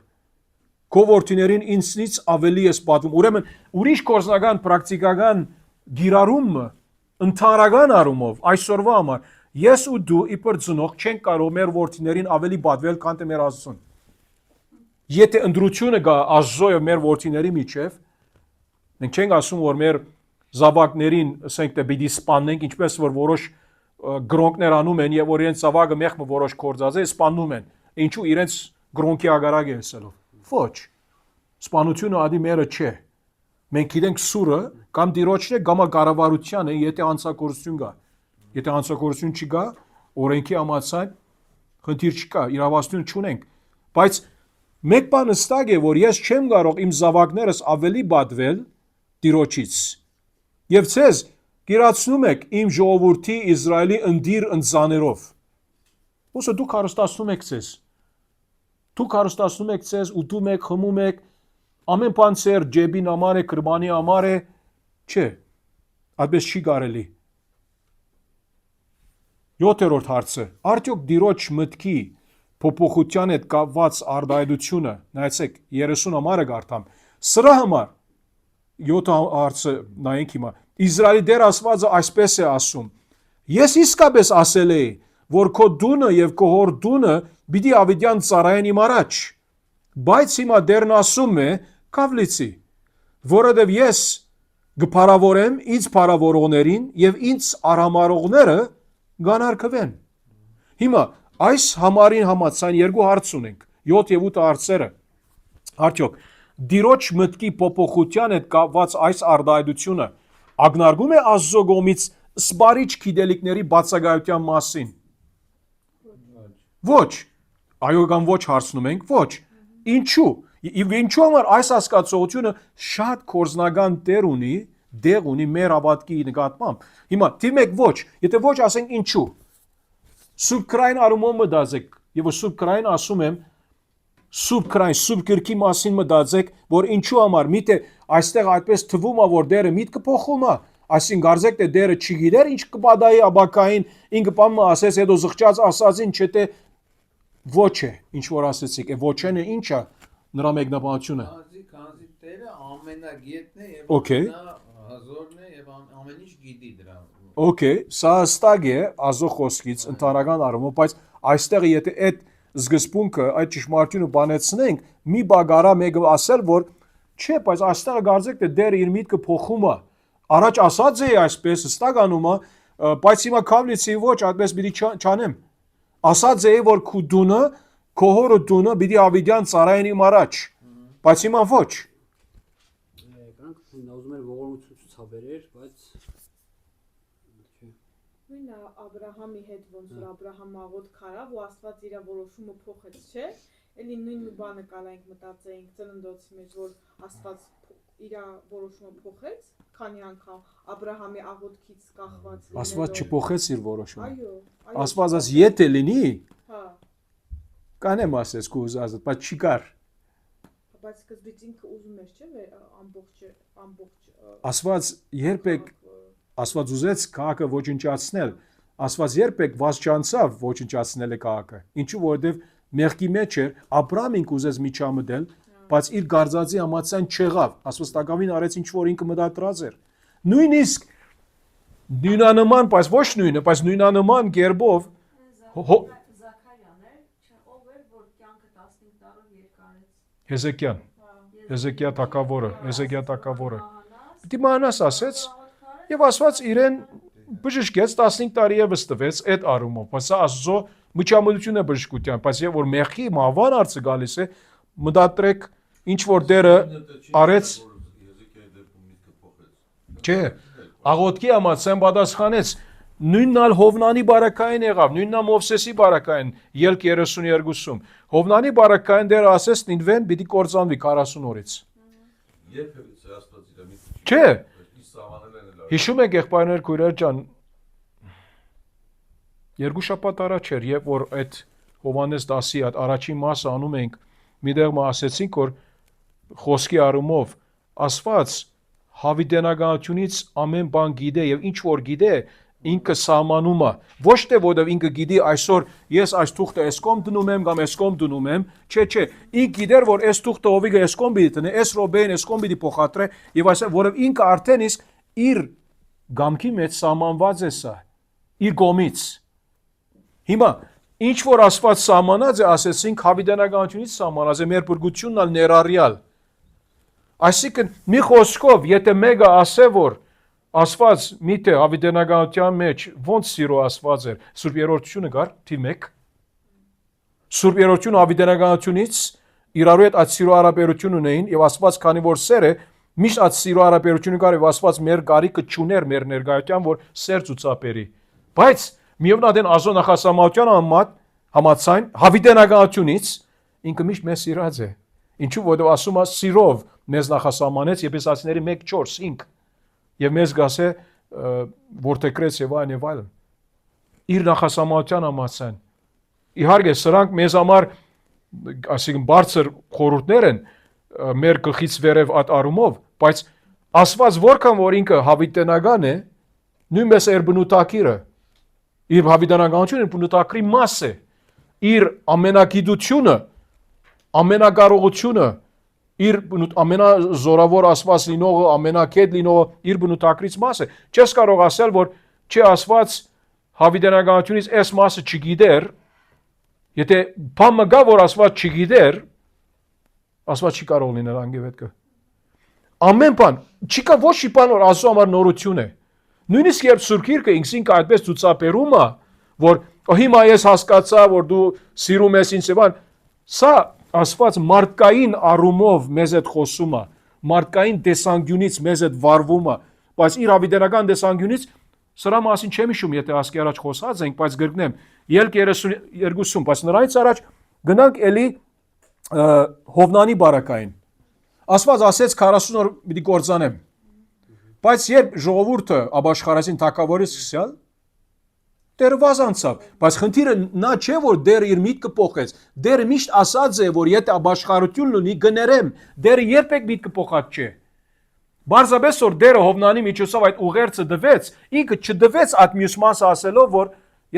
քո որդիներին ինձնից ավելի ես պատվում ուրեմն ուրիշ կորզնական պրակտիկական գիրառումը ընդհանրական առումով այսօրվա համար ես ու դու իբր ծնող չենք կարող մեր որդիներին ավելի պատվել քան թե մեր Աստծուն եթե ընդրությունը գա Աստծո եւ մեր որդիների միջև մենք չենք ասում որ մեր զավակներին ասենք թե պիտի սպանենք ինչպես որ որոշ գրոնկներ անում են եւ որ իրենց զավակը մեղմը որոշ կորձած է սպանում են ինչու իրենց գրոնկի ագարակ է ասելով ոչ սպանությունը ադի մերը չէ մենք գիտենք սուրը կամ Տիրոջն է կամ կառավարության է եթե անցակորություն կա եթե անցակորություն չկա օրենքի համաձայն խնդիր չկա իրավասություն չունենք բայց մեկ բան հստակ է որ ես չեմ կարող իմ զավակներս ավելի պատվել Տիրոջից եւ ցեզ գիրացնում եք իմ ժողովրդի Իսրայելի ընդիր ընծաներով ոսը դուք հարստացնում եք ցեզ դուք հարստացնում եք ցեզ ուտում եք խմում եք ամեն բան ծեր ջեբին համար է կրբանի համար է չէ այդպես չի կարելի 7-րդ հարցը արդյոք Տիրոջ մտքի փոփոխության հետ կապված արդայդությունը նայեցեք 30 համարը գարտամ սրա համար 7 հարցը նայենք հիմա Իսրայելի Տեր Աստվածը այսպես է ասում ես իսկապես ասել էի որ քո դունը եւ քո հոր դունը պիտի ավիդյան ծառայեն իմ առաջ բայց հիմա Տերն ասում է կավլիցի որովհետեւ ես գփարավորեմ ինձ փարավորողներին եւ ինձ արհամարողները գանարկվեն Հիմա այս համարին համաձայն երկու հարց ունենք 7 եւ 8 հարցերը արդյոք դիրոջ մտքի փոփոխության հետ կապված այս արդայդությունը ակնարկում է Աստծո կողմից սպարիչ գիտելիքների բացակայության մասին ոչ այո կամ ոչ հարցնում ենք ոչ ինչու եւ ինչու համար այս հասկացողությունը շատ կորզնական դեղ ունի մեր հավատքի նկատմամբ հիմա թիմեք ոչ եթե ոչ ասենք ինչու Սուրբ Քրային արումով մտածեք եւ Սուրբ Քրային ասում եմ Սուրբ Քրային Սուրբ Գրքի մասին մտածեք որ ինչու համար միթե այստեղ այդպես թվում է որ դերը միտքը փոխում է այսինքն գարձեք թե դերը չգիտեր ինչ կպատահի աբակային ինքը բամը ասես հետո զղջած ասածին չէ թե ոչ է ինչ որ ասեցիք ոչն է ինչա նրա մեկնաբանությունը Քանզի Տերը ամենագետն է եւ Okay. ամենահզորն է եւ ամեն ինչ գիտի դրա Okay, սա հստակ է Աստծո խոսքից ընդհանրական առումով, բայց այստեղ եթե այդ սկզբունքը, այդ ճշմարտությունը բանեցնենք, մի բագարա մեկը ասել, որ չէ, բայց այստեղ գարձեք թե դերը իր միտքը փոխում է։ Առաջ ասած է այսպես հստականում է, բայց հիմա քավլիցի ոչ, այդպես պիտի չանեմ։ Ասած է որ քու դունը, քո հորը դունը պիտի ավիդյան ծառային իմ առաջ, բայց հիմա ոչ։ Կրանք նա ուզում էր ողորմություն ցուցաբերեր, բայց Նույնը Աբրահամի հետ ոնց որ Աբրահամը աղոտ քարավ ու Աստված իր որոշումը փոխեց, չէ՞։ Էլի նույն բանը կարանք մտածեինք ծննդոցի մեջ, որ Աստված իր որոշումը փոխեց, քանի անգամ Աբրահամի աղոտքից կախված Աստված չփոխեց իր որոշումը։ Այո, Աստված ասաց եթե լինի, հա, կանեմ ասես քո ուզածը, բայց չի կար։ բայց սկզբից ինքը ուզում էր, չէ՞, ամբողջ Աստված երբեք Աստված ուզեց քաղաքը ոչնչացնել, Աստված երբեք վասճանցավ ոչնչացնել է քաղաքը։ Ինչու որովհետև մեղքի մեջ էր Աբրահամ ինք ուզեց միջամտել, բայց իր գարձածի համաձայն չեղավ։ Աստված տակավին արեց ինչ որ ինքը մտադրած էր։ Նույնիսկ նույնանման, բայց ոչ նույնը, բայց նույնանման գերբով Զաքարյանն էր, ով էր որ կյանքը 15 տարով երկարեց։ Հեզեկիա թագավորը։ Դիմանաս ասեց եւ Աստված իրեն բժշկեց 15 տարի եւս տվեց այդ առումով, բայց սա Աստծո միջամտություն է բժշկության, բայց եւ որ մեղքի մահվան արծը գալիս է, մտադրեք ինչ որ դերը արեց Չէ, աղոտքի համաձայն պատասխանեց նույնն Հովնանի բարակային եղավ, նույնն Մովսեսի բարակային ելք 32-ում։ Հովնանի բարակային դերը ասեց նինվեն պիտի կործանվի 40 օրից։ Երբևիցե Աստված իր միտքը Չէ, Հիշում հիշում եք եղբայրներ քույրեր ջան, երկու շաբաթ առաջ էր, երբ որ այդ Հովանես 10-ի այդ առաջին մասը անում ենք, միտեղ մա ասեցինք, որ խոսքի առումով Աստված հավիտենականությունից ամեն բան գիտե եւ ինչ որ գիտե, ինքը սահմանում է։ Ոչ թե որովհետեւ ինքը գիտի այսօր ես այս թուղթը էսկոմ դնում եմ կամ էսկոմ դնում եմ, չէ, ինքը գիտեր որ այս թուղթը ովիգը էսկոմ պիտի տնե, այս ռոբեն էսկոմ պիտի փոխադրե եւ այսօր որովհետեւ ինքը արդեն իսկ իր գամքի մեջ սահմանված է սա իր կողմից հիմա ինչ որ Աստված սահմանած է ասեցինք հավիտենականությունից սահմանած է մեր բրգությունն ալ ներառյալ այսինքն մի խոսքով եթե մեկը ասե որ Աստված միթե հավիտենականության մեջ ոնց սիրո Աստված էր Սուրբ Երրորդությունը գար թիվ 1 Սուրբ Երրորդությունը հավիտենականությունից իրարու հետ այդ սիրո հարաբերություն ունեին եւ Աստված քանի որ սեր է միշտ այդ սիրո հարաբերությունը կար եւ Աստված մեր գարիկը ճուներ մեր ներկայության որ սեր ցուցաբերի բայց միևնույն Աստծո նախասամության համաձայն հավիտենականությունից ինքը միշտ մեզ սիրած է ինչու որովհետեւ ասում է սիրով մեզ նախասամանեց Եփեսացիների 1:4-5 եւ մեզ գասե որտեքրեց եւ այլն իր նախասամանության համաձայն իհարկե սրանք մեզ համար այսինքն բարձր խորհուրդներ են մեր գլխից վերև այդ առումով, բայց Աստված որքան որ ինքը հավիտենական է, նույնպես իր բնութագիրը, իր հավիտենականությունը բնութագրի մաս է, իր ամենագիտությունը, ամենակարողությունը, իր ամենազորավոր Աստված լինողը, ամենակետ լինողը իր բնութագրից մաս է։ Չես կարող ասել, որ չէ Աստված հավիտենականությունից այս մասը չգիտեր, եթե բանը գա որ Աստված չգիտեր, Աստված չի կարող լինել անգևետքը։ Ամեն բան, չի կա ոչ մի բան որ Աստծո համար նորություն է։ Նույնիսկ երբ Սուրբ Գիրքը ինքնին այդպես ցուցաբերում է, որ հիմա ես հասկացա, որ դու սիրում ես ինձ, բան, սա Աստված մարդկային առումով մեզ հետ խոսում է, մարդկային տեսանկյունից մեզ հետ վարվում է, բայց իր հավիտենական տեսանկյունից սրա մասին չեմ հիշում, եթե ասկի առաջ խոսած ենք, բայց գրկնեմ Ելք 32, բայց նրանից առաջ գնանք էլի Հովնանի բարակային։ Աստված ասեց 40 օր պիտի կործանեմ։ Բայց երբ ժողովուրդը աբաշխարեցին թագավորից սկսյալ, Տերը վազանցավ, բայց խնդիրը նա չէ, որ դերը իր միտքը փոխեց։ Դերը միշտ ասած է, որ եթե աբաշխարություն ունի, գներեմ։ Դերը երբեք միտքը փոխած չէ։ Բարձրապես որ դերը Հովնանի միջոցով այդ ուղերձը դվեց, ինքը չդվեց այդ մյուս մասը ասելով, որ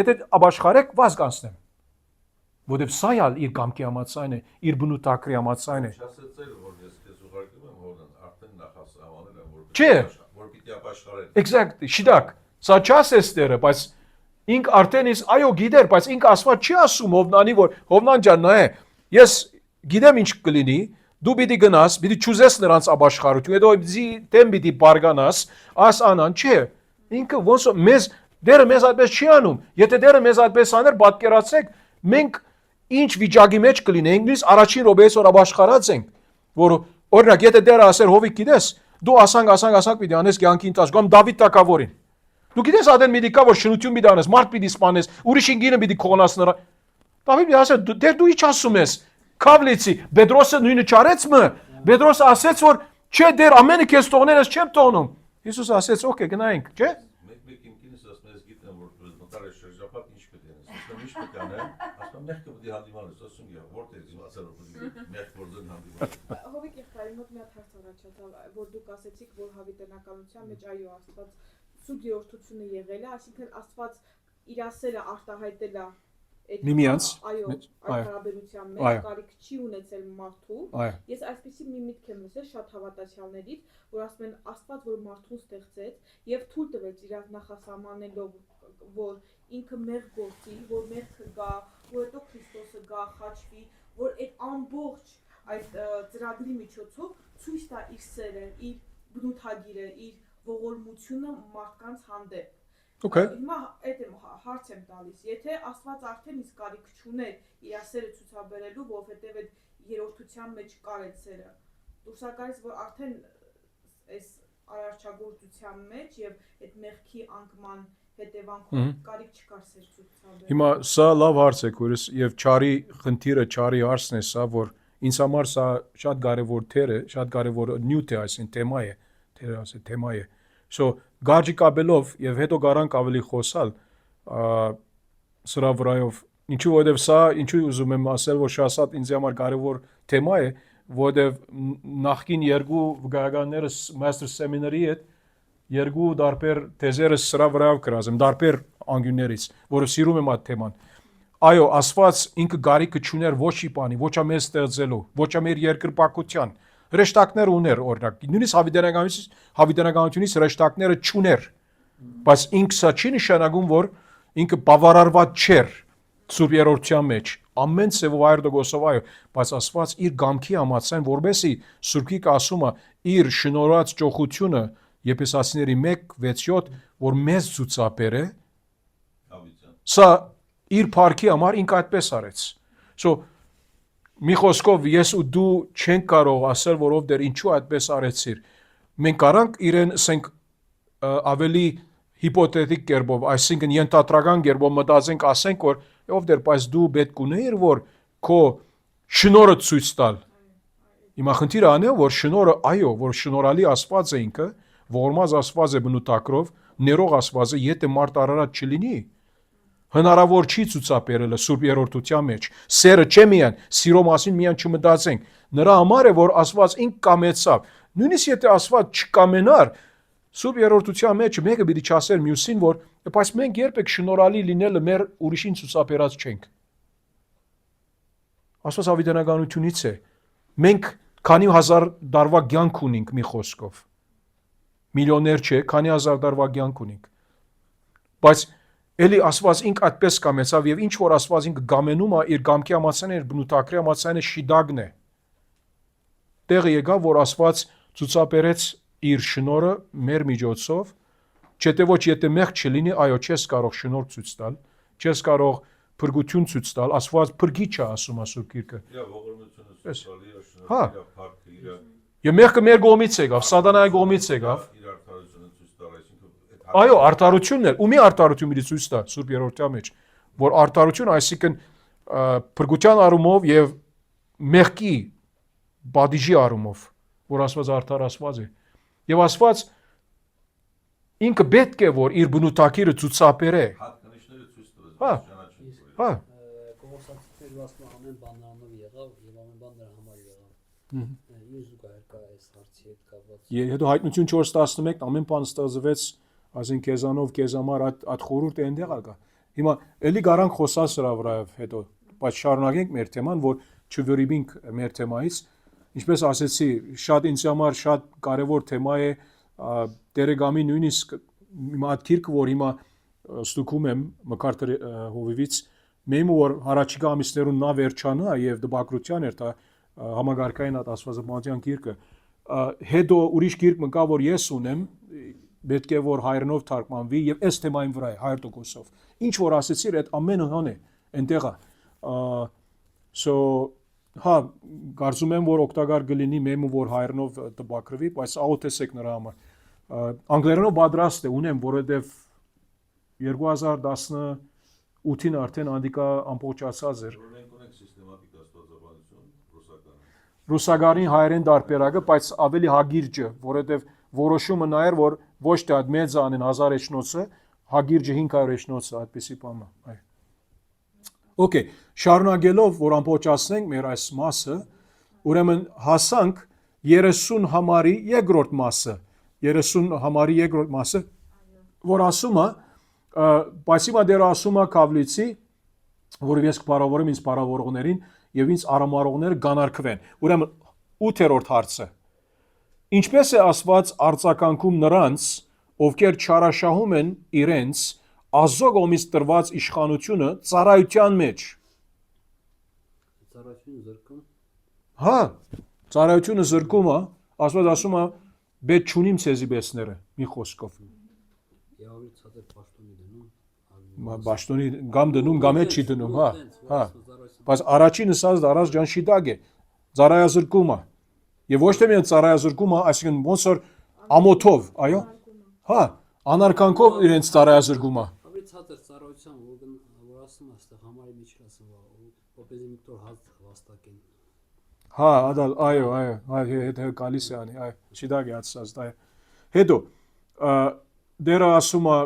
եթե աբաշխարեք, վազ կանցնեմ։ Որտեւ սա ալ իր կամքի համաձայն է, իր բնութագրի համաձայն է։ Չասեցել, որ ես քեզ ուղարկում եմ Հովնան, արդեն նախասահմանել եմ, Չէ։ որ պիտի աբաշխարեն։ Exactly, շիտակ։ Սա չասես դերը, բայց ինք արդեն is այո գիտեր, բայց ինք Աստված չի ասում Հովնանի, որ Հովնան ջան, նայ, ես գիտեմ ինչ կլինի, դու պիտի գնաս, պիտի ճուզես նրանց աբաշխարություն, հետո դեմ պիտի բարգանաս, աս անան, չէ։ Ինքը ոնց մեզ դերը մեզ այդպես չի անում։ Եթե դերը մեզ այդպես աներ, պատկերացրեք, մենք ինչ վիճակի մեջ կլինենք, նույնիսկ առաջին րոպեից որ աբաշխարած ենք, որ օրինակ եթե դերը ասեր Հովիկ գիտես, դու ասանք պիտի անես կյանքի ընթացքում կամ Դավիթ տակավորին։ Դու գիտես ադեն մի դիկա որ շնություն պիտի անես, մարդ պիտի սպանես, ուրիշին գինը պիտի քողնաս նրա։ Դավիթ պիտի ասեր դու ինչ ասում ես։ Քավլիցի Պետրոսը նույնը չարեց մը։ Պետրոսը ասեց որ չէ դեր ամենը քեզ թողնել ես չեմ թողնում։ Հիսուսը ասեց օքեյ գնայինք, չէ։ Մեկ ինքնից ասում ես գիտեմ որ մտարի շրջապատ ինչ պետք է անես, ասում ինչ պետք է անեմ, ասում մեղքը պետք է հանդիմանես, ասում я որտեղ իմացել որ մեղք որձեն հանդիմանես։ Հովիկ եղբայրի մոտ մի հատ հարց առաջացավ, որ դուք ասեցիք, որ հավիտենականության մեջ այո Աստված սուտ երրորդությունը եղել է, այսինքն Աստված իր ասելը արտահայտել է Միմյանց, այո, այո, այդ հարաբերության մեջ այո, կարիք չի ունեցել մարդու։ այո, Ես այսպեսի մի միտք եմ լսել շատ հավատացյալներից, որ ասում են Աստված որ մարդուն ստեղծեց եւ թույլ տվեց իր նախասահմանելով, որ ինքը մեղ գործի, որ մեղքը գա, որ հետո Քրիստոսը գա, խաչվի, որ այդ ամբողջ այդ ծրագրի միջոցով ցույց տա իր սերը, իր բնութագիրը, իր ողորմությունը մարդկանց հանդեպ։ Okay. Հիմա այդ եմ հարց եմ տալիս, եթե Աստված արդեն իսկ կարիք չուներ իր սերը ցուցաբերելու, որովհետև այդ երրորդության մեջ կար այդ սերը, դուրսակալից որ արդեն այս արարչագործության մեջ եւ այդ մեղքի անկման հետևանքով կարիք չկար սեր ցուցաբերելու։ Հիմա սա լավ հարց է, քուրս եւ ճարի խնդիրը, ճարի հարցն է սա, որ ինձ համար սա շատ կարեւոր թեր է, շատ կարեւոր նյութ է, այսին թեմա է, թերը ասե թեմա է։ So գարջիկաբելով եւ հետո գարանք ավելի խոսալ սրա վրայով ինչու որովհետեւ սա ինչու ուզում եմ ասել որ շատ ինձ համար կարեւոր թեմա է որովհետեւ նախքին երկու վկայականները master seminary հետ երկու դարբեր թեզերը սրա վրայով գրած եմ դարբեր անգյուններից որը սիրում եմ այդ թեման այո Աստված ինքը գարիկը չուներ ոչ մի բանի ոչ ամեն ստեղծելու ոչ ամեն երկրպագության հրեշտակներ ուներ օրինակ նույնիսկ հավիտենականությունից հրեշտակները չուներ բայց ինքը սա չի նշանակում որ ինքը բավարարված չէր Սուրբ երրորդության մեջ ամեն ծևով այրդոգոսով այո բայց Աստված իր գամքի համաձայն որբեսի Սուրբիկը ասում է իր շնորհած ճոխությունը Եփեսացիների 1:6-7 որ մեզ ցուցաբեր է սա իր փառքի համար ինքը այդպես արեց so մի խոսքով ես ու դու չենք կարող ասել որով դեր ինչու այդպես արեցիր մենք կարանք իրեն ասենք ավելի հիպոթետիկ կերպով այսինքն ենթադրական կերպով մտածենք ասենք որ ով դեր բայց դու պետք ունեիր որ քո շնորհը ցույց տալ հիմա խնդիրը անե որ շնորհը այո որ շնորհալի Աստված է ինքը ողորմած Աստված է բնութագրով ներող Աստված է եթե մարդ արարած չլինի հնարավոր չի ցուցաբերելը Սուրբ երրորդության մեջ սերը չէ միայն սիրո մասին միայն չմտածենք նրա համար է որ Աստված ինք կամեցավ նույնիսկ եթե Աստված չկամենար Սուրբ երրորդության մեջ մեկը պիտի չասեր մյուսին որ բայց մենք երբեք շնորհալի լինելը մեր ուրիշին ցուցաբերած չենք Աստված հավիտենականությունից է մենք քանի հազար դարվա կյանք ունենք մի խոսքով միլիոներ չէ քանի հազար դարվա կյանք ունենք բայց Էլի Աստված ինք այդպես կամեցավ եւ ինչ որ Աստված ինքը գամենում է իր գամքի համաձայն իր բնութագրի համաձայն շիդագն է տեղը եկավ որ Աստված ցուցաբերեց իր շնորհը մեր միջոցով չէ թե ոչ եթե մեղք չլինի այո չես կարող շնորհ ցույց տալ չես կարող փրկություն ցույց տալ, Աստված փրկիչ է ասում Սուրբ Գիրքը։ Իր ողորմությունը ցույցալի է, Հա։ իր փառքը, իր Եվ մեղքը մեր կողմից եկավ, սատանայի կողմից եկավ։ իր արդարությունը ցույց տալ, այսինքն Այո, արդարությունն էր։ Ումի արդարություն մի ցույց տա Սուրբ Երրորդյա մեջ, որ արդարություն, այսինքն փրկության առումով եւ մեղքի բադիժի առումով, որ Աստված արդար Աստված է։ Եվ Աստված ինքը պետք է որ իր բնութագիրը ցուցաբերե։ հատկանիշները ցույց տվեց, Հա։ ճանաչին։ Հա, Կողոսացիներ ասում ամեն բան նրանով եղավ եւ ամեն բան նրա համար եղավ։ Ինչ զուգահեռ կա այս հարցի հետ կապված։ Հետո հայտնություն 4:11 ամեն բան ստեղծվեց, այսինքն քեզանով քեզ համար այդ խորհուրդը այնտեղ ակա։ Հիմա էլի գարանք խոսալ սրա վրայով հետո, բայց շարունակենք մեր թեման, որ չվրիբինք մեր թեմայից։ Ինչպես ասեցի, շատ ինձ համար շատ կարևոր թեմա է Տերեգամի նույնիսկ հիմա այդ գիրքը, որ հիմա ստուգում եմ Մկարդար Հովիվից, մեմ որ հարաճիկա ամիսներուն նա վերջանա եւ դպակրության էր դա համագարկային այդ աստվածաբանության գիրքը հետո ուրիշ գիրք մկա որ ես ունեմ պետք է որ հայրենով թարգմանվի եւ այս թեմային վրա է 100%-ով ինչ որ ասեցիր այդ ամենը հան է այնտեղ է so հա կարծում եմ որ օգտակար կլինի մեմը որ հայրենով դպակրվի բայց աղոթեցեք նրա համար անգլերենով պատրաստ է ունեմ որովհետեւ 2018-ին արդեն անդիկա ամբողջացած էր Մենք ունենք սիստեմատիկ աստվածաբանություն ռուսական։ Ռուսագարին հայերեն դարբերակը, բայց ավելի հագիրջը, որովհետև որոշումը նա էր, որ ոչ թե այդ մեծ անեն 1000 էջնոցը, հագիրջը 500 էջնոցը, այդպեսի բան է։ Այ։ Okay, շարունակելով, որ ամբողջացնենք մեր այս մասը, ուրեմն հասանք 30 համարի երկրորդ մասը, 30 համարի երկրորդ մասը, որ ասում է, բայց հիմա դեռ ասում է Քավլիցի, որ ես կփարավորեմ ինձ փարավորողներին եւ ինձ արամարողները գանարքվեն։ Ուրեմն 8-րդ հարցը։ Ինչպես է Աստված արձագանքում նրանց, ովքեր չարաշահում են իրենց ազոգոմից տրված իշխանությունը ծառայության մեջ։ Ծառայությունը զրկում։ Հա, ծառայությունը զրկում է, Աստված ասում է, «Բեդ չունիմ ցեզի բեսները», մի խոսքով։ Եվ ավելի ցածր պաշտոնի դնում։ Բաշտոնի գամ դնում, գամ էլ չի դնում, հա, հա։ Բայց առաջինը սա դարած ջան շիտակ է, ծառայազրկումը։ Եվ ոչ թե միայն ծառայազրկումը, այսինքն ոնց որ ամոթով, այո։ Հա, անարքանքով իրենց ծառայազրկումը։ Ավելի ցածր ծառայության, որ ասում է, այստեղ համարի միջի ասում է, որպեսզի մի տոր հաց վաստակեն։ Հա, այո, հետո գալիս է անի, այո, շիտակ է ասած դա։ Հետո դերը ասում է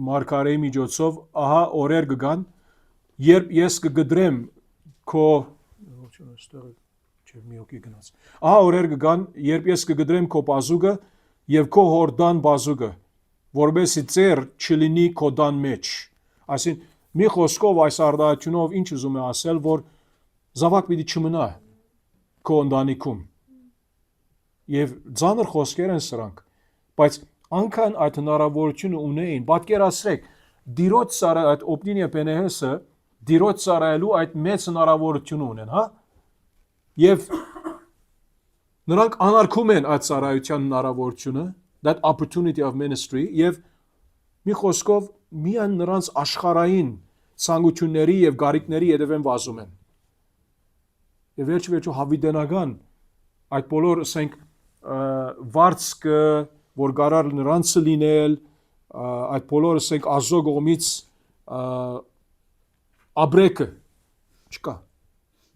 Մարգարեի միջոցով, ահա օրեր կգան, երբ ես կգդրեմ քո Ահա օրեր կգան, երբ ես կգդրեմ քո բազուկը եւ քո հորդան բազուկը, որովհետեւ ծեր չլինի քո դան մեջ։ Այսինքն մի խոսքով այս արդարությունով ինչ ուզում է ասել, որ զավակ պիտի չմնա քո ընտանիքում։ Եվ ծանր խոսքեր են սրանք, բայց անկան այդ հնարավորությունը ունեին, պատկերացրեք, դիրոջ սարը այդ օպտինիա պենեհեսը դիրոջ սարայելու այդ մեծ հնարավորությունը ունեն, հա? Եվ նրանք անարգում են այդ ծառայության հնարավորությունը, that opportunity of ministry, եւ մի խոսքով միայն նրանց աշխարհային ցանկությունների եւ գարիկների յետևեն վազում են։ Եվ վերջ-վերջո հավիտենական այդ բոլոր ասենք վարձքը որ գարար նրանցը լինել, այդ բոլորը ասենք ազոգ ողմից աբրեկը չկա,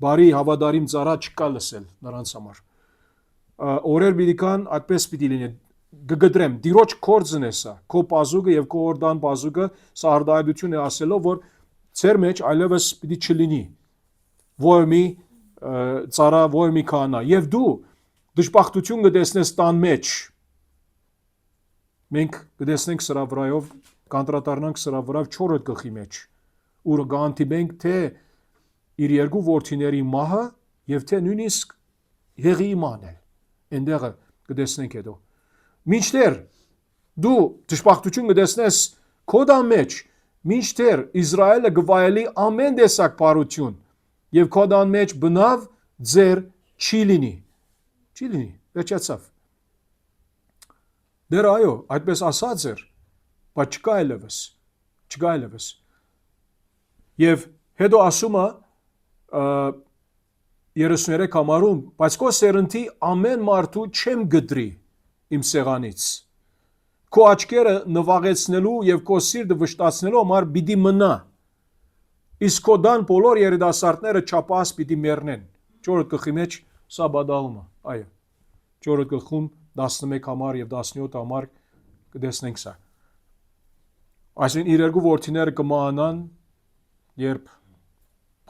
բարի հավադարիմ ծառա չկա լսել նրանց համար։ Օրեր պիտի կան, այդպես պիտի լինի, գգդրեմ, դիրոջ կործն է սա, քո բազուկը և քո օրդան բազուկը, սա արդայդություն է ասելով, որ ծեր մեջ այլևս պիտի չլինի, որ մի ծառա, որ մի քահանա, և դու դժբախտություն կտեսնես տան մեջ, մենք կտեսնենք սրա վրայով, կանտրատարնանք սրա վրայով 4 գլխի մեջ, ուր գանտիբենք թե իր երկու որդիների մահը և թե նույնիսկ հեղի իմանել, այնտեղը կտեսնենք հետո։ Մինչդեռ դու դժբախտություն կտեսնես քո տան մեջ, մինչդեռ Իսրայելը կվայելի ամեն տեսակ բարություն և քո տան մեջ բնավ ձեր չի լինի, վերջացավ։ Դեռ այո, այդպես ասած էր, բայց չկա այլևս։ Եվ հետո ասում է 33 համարում, բայց քո սերնդի ամեն մարդու չեմ գդրի իմ սեղանից։ Քո աչքերը նվաղեցնելու եւ քո սիրտը վշտացնելու համար պիտի մնա։ Իսկ քո դան բոլոր երիտասարդները չափահաս պիտի մեռնեն։ 4 գլխի մեջ սա բադալում է, այո։ 4 գլխում 11 համար եւ 17 համար կտեսնենք սա։ Այսինքն իր երկու որդիները կմահանան, երբ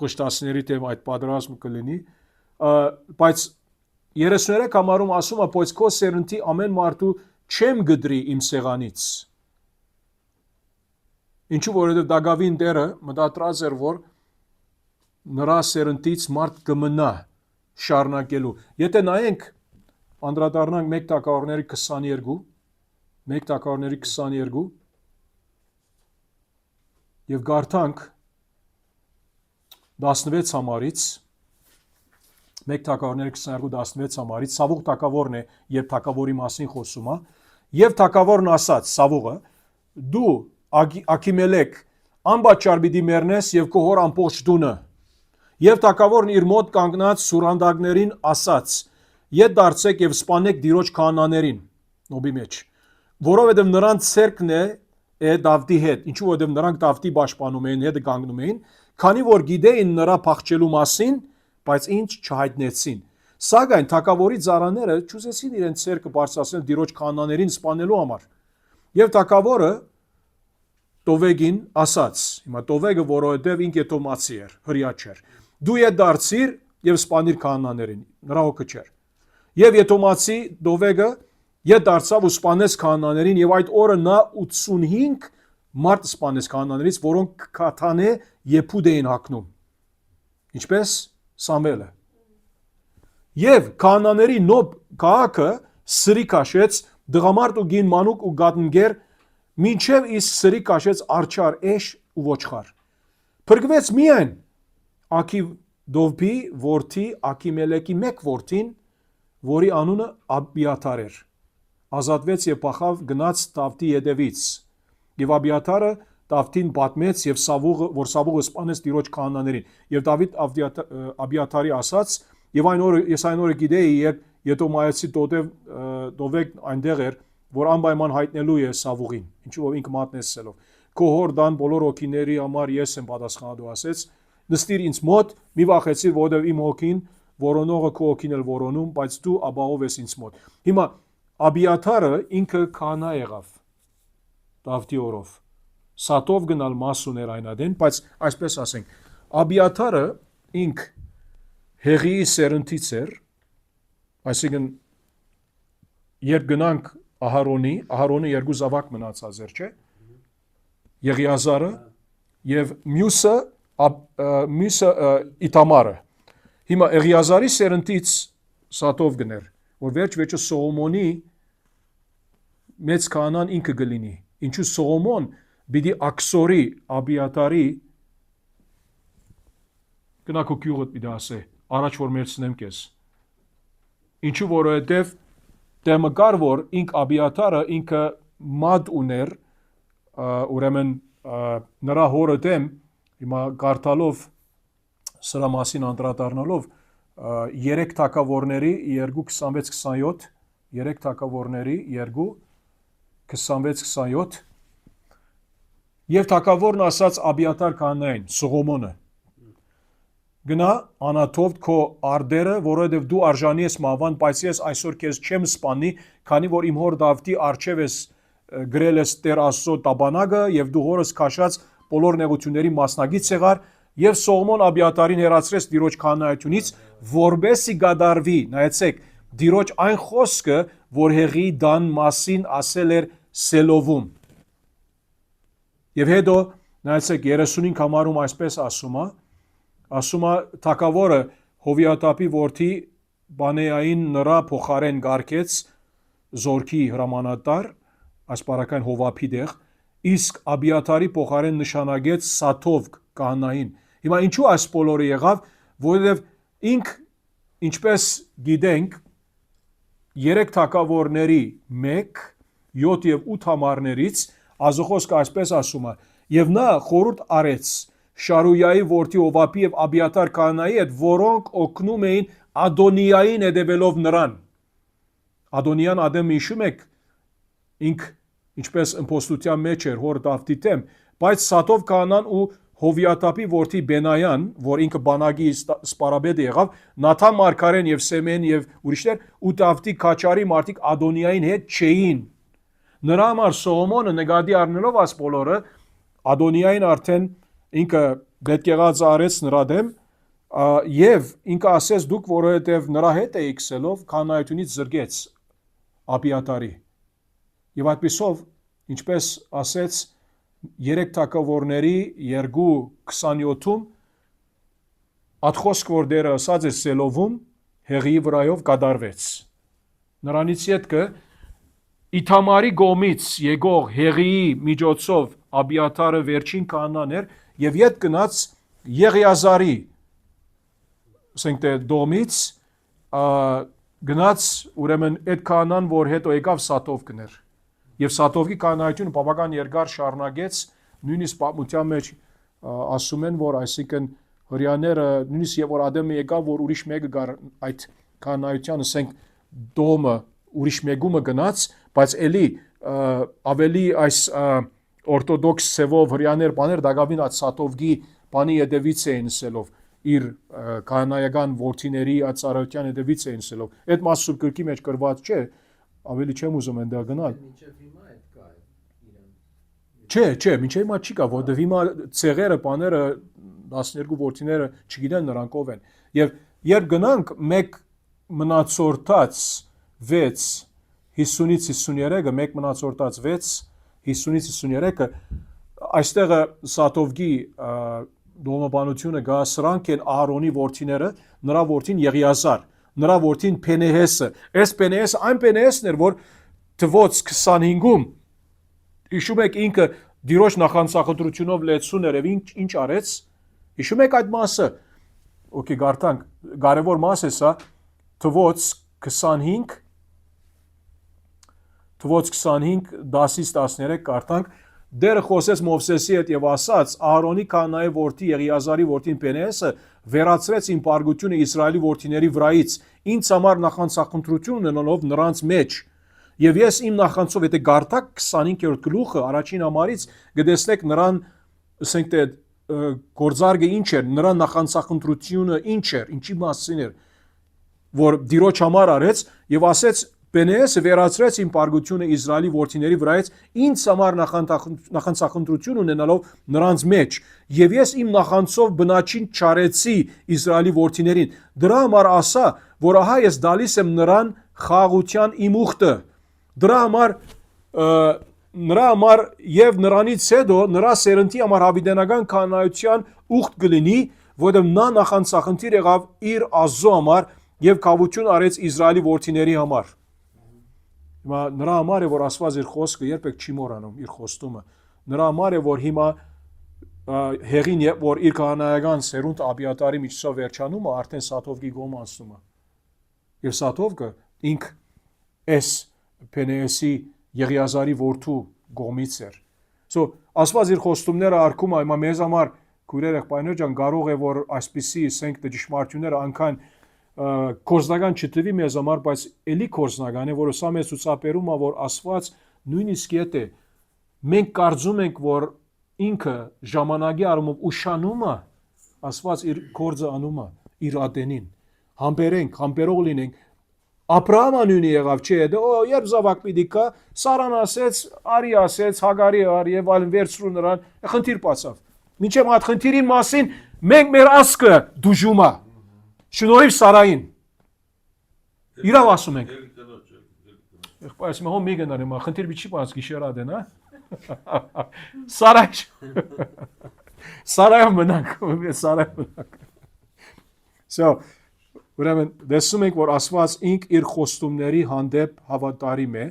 փշտասների դեմ այդ պատերազմը կլինի, բայց 33 համարում ասում է, բայց քո սերնդի ամեն մարդու չեմ գդրի իմ սեղանից։ Ինչու որովհետև Դագավին դերը մտածած էր, որ նրա սերնդից մարդ կմնա շարունակելու։ Եթե նայենք անդրադառնանք 1 Թագավորների 22 եւ գարթանք 16 համարից 1 Թագավորների 22-16 համարից Սավուղ թագավորն է, երբ թագավորի մասին խոսում է, եւ թագավորն ասաց Սավուղը. դու Աքիմելեկ անպատճառ պիտի մեռնես եւ քո հոր ամբողջ տունը։ Եվ թագավորն իր մոտ կանգնած սուրանդակներին ասաց. Ետ դարձեք եւ սպանեք դիրոջ քահանաներին, նոբի մեջ, որովհետեւ նրանց ցերկն է Դավթի հետ, ինչու որովհետեւ նրանք Դավթի պաշտպանում էին, հետը կանգնում էին, քանի որ գիտեին նրա փախչելու մասին, բայց ինչ չհայտնեցին։ Սակայն թագավորի ծառաները չուզեցին իրենց ցերկը բարձրացնել դիրոջ քահանաներին սպանելու համար։ Եվ թագավորը Տովեգին ասաց, հիմա Տովեգը որովհետև ինք Էդոմացի էր, հրյա չէր։ Դու ետ դարձիր եւ սպանիր քահանաներին, նրա հոգը չէր։ Եվ Էդոմացի Տովեգը ետ դարձավ ու սպանեց քահանաներին եւ այդ օրը նա 85 մարդ սպանեց քահանաներից, որոնք Քաթանե Եփուդ էին հագնում։ Ինչպես Սամվելը։ Եվ քահանաների Նոբ քաղաքը սրի քաշեց դղամարդ ու գին մանուկ ու գատնգեր մինչև իսկ սրի քաշեց արջար էշ ու ոչխար։ Փրկվեց միայն Աքիդովի որդի Աքիմելեկի մեկ որդին, որի անունը Աբիաթար էր։ Ազատվեց եւ փախավ գնաց Դավթի ետևից։ Եվ Աբիաթարը Դավթին պատմեց եւ որ Սավուղը սպանեց տիրոջ քահանաներին։ Եվ Դավիթ Աբիաթարի ասաց, եւ ես այն օրը գիտեի, երբ Եդոմայեցի Դովեգ այնտեղ էր, որ անպայման հայտնելու է Սավուղին, ինչու որ ինքը մատնեցելով։ Քո հոր դան բոլոր հոգիների համար ես եմ պատասխանատու, ասեց, նստիր ինձ մոտ, մի վախեցիր, որովհետև իմ հոգին որոնողը քո հոգին էլ որոնում, բայց դու ապահով ես ինձ մոտ։ Հիմա Աբիաթարը ինքը քահանա եղավ Դավթի օրով։ Սատով գնալ մաս ուներ այն adեն, բայց այսպես ասենք, Աբիաթարը ինք Հեղիի սերնդից էր, այսինքն երբ գնանք Ահարոնի երկու զավակ մնացած էր, չէ՞։ Եղիազարը եւ մյուսը Իտամարը։ Հիմա Եղիազարի սերնդից Սատով գներ, որ վերջ-վերջը Սողոմոնի մեծ քահանան ինքը գլինի։ Ինչու Սողոմոն պիտի Աքսորի Աբիաթարի գնա քո գյուղդ պիտի ասե, առաջ որ մերցնեմ քեզ։ Ինչու որովհետև դեմը կար որ ինք Աբիաթարը ինքը մատ ուներ, ուրեմն նրա հորը դեմ հիմա գարտալով սրա մասին անդրադառնալով 3 թագավորների 2:26-27 3 թագավորների 2:26-27 եւ թագավորն ասաց Աբիաթար քահանային Սողոմոնը գնա Անաթով քո արդերը, որովհետև դու արժանի ես մահվան, բայց ես այսօր քեզ չեմ սպանի, քանի որ իմ հոր Դավթի առջև ես գրել ես Տեր Աստծո տաբանագը եւ դու հորս քաշած բոլոր նեղությունների մասնագից եղար եւ Սողոմոն Աբիաթարին հեռացրեց Տիրոջ քահանայությունից, որբեսի գադարվի, նայեցեք, Տիրոջ այն խոսքը, որ Հեղի դան մասին ասել էր Սելովում։ Եվ հետո նայեցեք 35 համարում այսպես ասում է թագավորը Հովիատապի որդի Բանեային նրա փոխարեն գարկեց զորքի հրամանատար ասպարական Հովափի դեղ, իսկ Աբիաթարի փոխարեն նշանագեց Սաթով քահանային։ Հիմա ինչու այս բոլորը եղավ, որովհետև ինք ինչպես գիտենք 3 թագավորների 1, 7 եւ 8 համարներից Ազոխոսքը այսպես ասում է, եւ նա խորհուրդ արեց Շարույայի որդի Օվապի եւ Աբիաթար քահանայի հետ, որոնք օգնում էին Ադոնիային հետևելով նրան։ Ադոնիան Ադամը հիշում եք, ինք ինչպես ըմպոստության մեջ էր հոր Դավթի դեմ, բայց Սատով քահանան ու Հովիատապի որդի Բենայան, որ ինքը բանակի սպարաբեդը եղավ, Նաթան մարգարեն եւ Սեմեն եւ ուրիշներ ու Դավթի քաչարի մարդիկ Ադոնիային հետ չէին։ Նրա համար Սողոմոնը նկատի առնելով այս բոլորը, Ադոնիային արդեն ինքը դետկեղած արեց նրա դեմ եւ ինքը ասեց դուք որովհետեւ նրա հետ եք քսելով քահանայությունից զրկեց Աբիաթարի։ Եվ այդպիսով, ինչպես ասեց 3 թագավորների 2:27-ում այդ խոսք որ դերը ասած է Սելովում հեղիի վրայով կատարվեց։ Նրանից յետքը Իթամարի գոմից եկող հեղիի միջոցով Աբիաթարը վերջին քահանան էր եւ յետ գնաց Եղիազարի ասենք թե դոմից գնաց ուրեմն այդ քահանան որ հետո եկավ Սատով կներ եւ Սատովի քահանայությունը բավական երկար շարունակեց նույնիսկ պատմության մեջ ասում են որ այսինքն հрьяաները նույնիսկ եւ որ Ադամը եկավ որ ուրիշ մեկը գար այդ քահանայության ասենք դոմը ուրիշ մեկումը գնաց բայց էլի ավելի այս օրթոդոքս ցևով հрьяաներ բաներ դակավին այդ Սատովի բանի հետևից էին ասելով իր քահանայական որդիների ծառայության հետևից էին ասելով այդ մասը գրքի մեջ գրված չէ ավելի չեմ ուզում այնտեղ գնալ Մինչև հիմա այդ կա իրեն։ Չէ, մինչև հիմա չի կա, որտեղ հիմա ցեղերը, բաները 12 որդիները չգիտեն նրանք ով են։ Եվ երբ գնանք մեկ մնացորդած 6 50-ից 53-ը, մեկ մնացորդած 6 50-ից 53-ը այստեղը Սատովի դոմաբանությունը գա սրանք են Ահարոնի որդիները, նրա որդին Եղիազար, նրա որդին Փենեհեսը։ Այս Փենեհեսը այն Փենեհեսն էր, որ թվոց 25-ում հիշում եք ինքը դիրոջ նախանցախնդրությունով լեցուն էր եւ ինչ արեց։ Հիշում եք այդ մասը։ Okay, գարտանք, կարևոր մաս է սա։ Թվոց 25 10-ից 13 գարտանք Դերը խոսեց Մովսեսի հետ եւ ասաց. Ահարոնի քահանայի որդի Եղիազարի որդին Փենեհեսը վերացրեց իմ պարգությունը Իսրայելի որդիների վրայից, ինձ համար նախանցախնդրություն ունենալով նրանց մեջ։ Եվ ես իմ նախանցով, եթե գարտակ 25-րդ գլուխը առաջին համարից կտեսնեք նրան, ասենք թե գործարգը ինչ էր, նրան նախանցախնդրությունը ինչ էր, ինչի մասին էր, որ դիրոջ համար արեց եւ ասեց Փենեհեսը վերացրեց իմ պարգությունը Իսրայելի որդիների վրայից, ինձ համար նախանցախնդրություն ունենալով նրանց մեջ, եւ ես իմ նախանցով բնաչին չարեցի Իսրայելի որդիներին։ Դրա համար ասա, որ ահա ես դալիս եմ նրան խաղաղության իմ ուխտը։ Դրա համար եւ նրանից հետո նրա սերնդի համար հավիտենական քահանայության ուխտ կլինի, որովհետեւ նա նախանցախնդիր եղավ իր Աստծո համար եւ խաղաղություն արեց Իսրայելի որդիների համար։ Հիմա նրա համար է որ ասված իր խոսքը երբեք չի մոռանում իր խոստումը։ Նրա համար է որ հիմա հեղին որ իր քահանայական սերունդ Աբիաթարի միջոցով վերջանումը արդեն Սատովի գոմ անցնում է։ Եվ Սատովը ինք էս Փենեհեսի Եղիազարի որդու գոմից էր։ So ասված իր խոստումները արկում է հիմա մեզ համար քույրեր եղբայրներ ջան կարող է որ այսպիսի ասենք դժմարտությունները անգամ կորզնական չտվի մեզ համար, բայց էլի կորզնական է, որ սա մեզ ցուցաբերում է, որ Աստված նույնիսկ եթե մենք կարծում ենք, որ ինքը ժամանակի առումով ուշանում է, Աստված իր գործը անում է իր ատենին։ Համբերող լինենք։ Աբրահամը նույնի եղավ, չէ՞, դե երբ զավակ պիտի կա, Սարան ասեց, Արի ասեց, Հագարի արի եւ այլն վերցրու նրան, խնդիր բացավ։ Մինչև այդ խնդիրի մասին մենք մեր ասկը դուժում է։ Շնորհիվ Սարային։ Իրավ ասում ենք։ Եղբայրս մը հոմ մի գնար հիմա, խնդիր մի չի բաց գիշերա դեն, հա։ Սարայում մնանք։ So, ուրեմն դեսում ենք, որ Աստված ինք իր խոստումների հանդեպ հավատարիմ է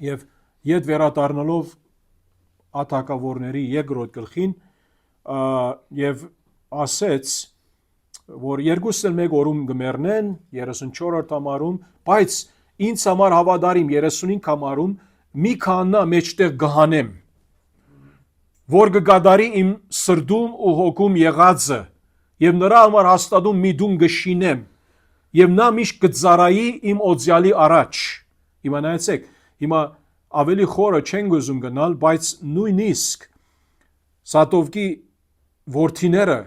եւ իդ վերադառնալով աթակավորների երկրորդ գլխին եւ ասեց որ երկուսն էլ մեկ օրում գմեռնեն 34-րդ համարում, բայց ինձ համար հավատարիմ 35 համարում մի քանա մեջտեղ գահանեմ։ որ կգադարի իմ սրդում ու հոգում եղածը, եւ նրա համար հաստատում միդուն գշինեմ, եւ նա միշտ կծարայի իմ օձյալի առաջ։ Հիմա նայեցեք, հիմա ավելի խորը չեն գուզում գնալ, բայց նույնիսկ Սատովկի որդիները,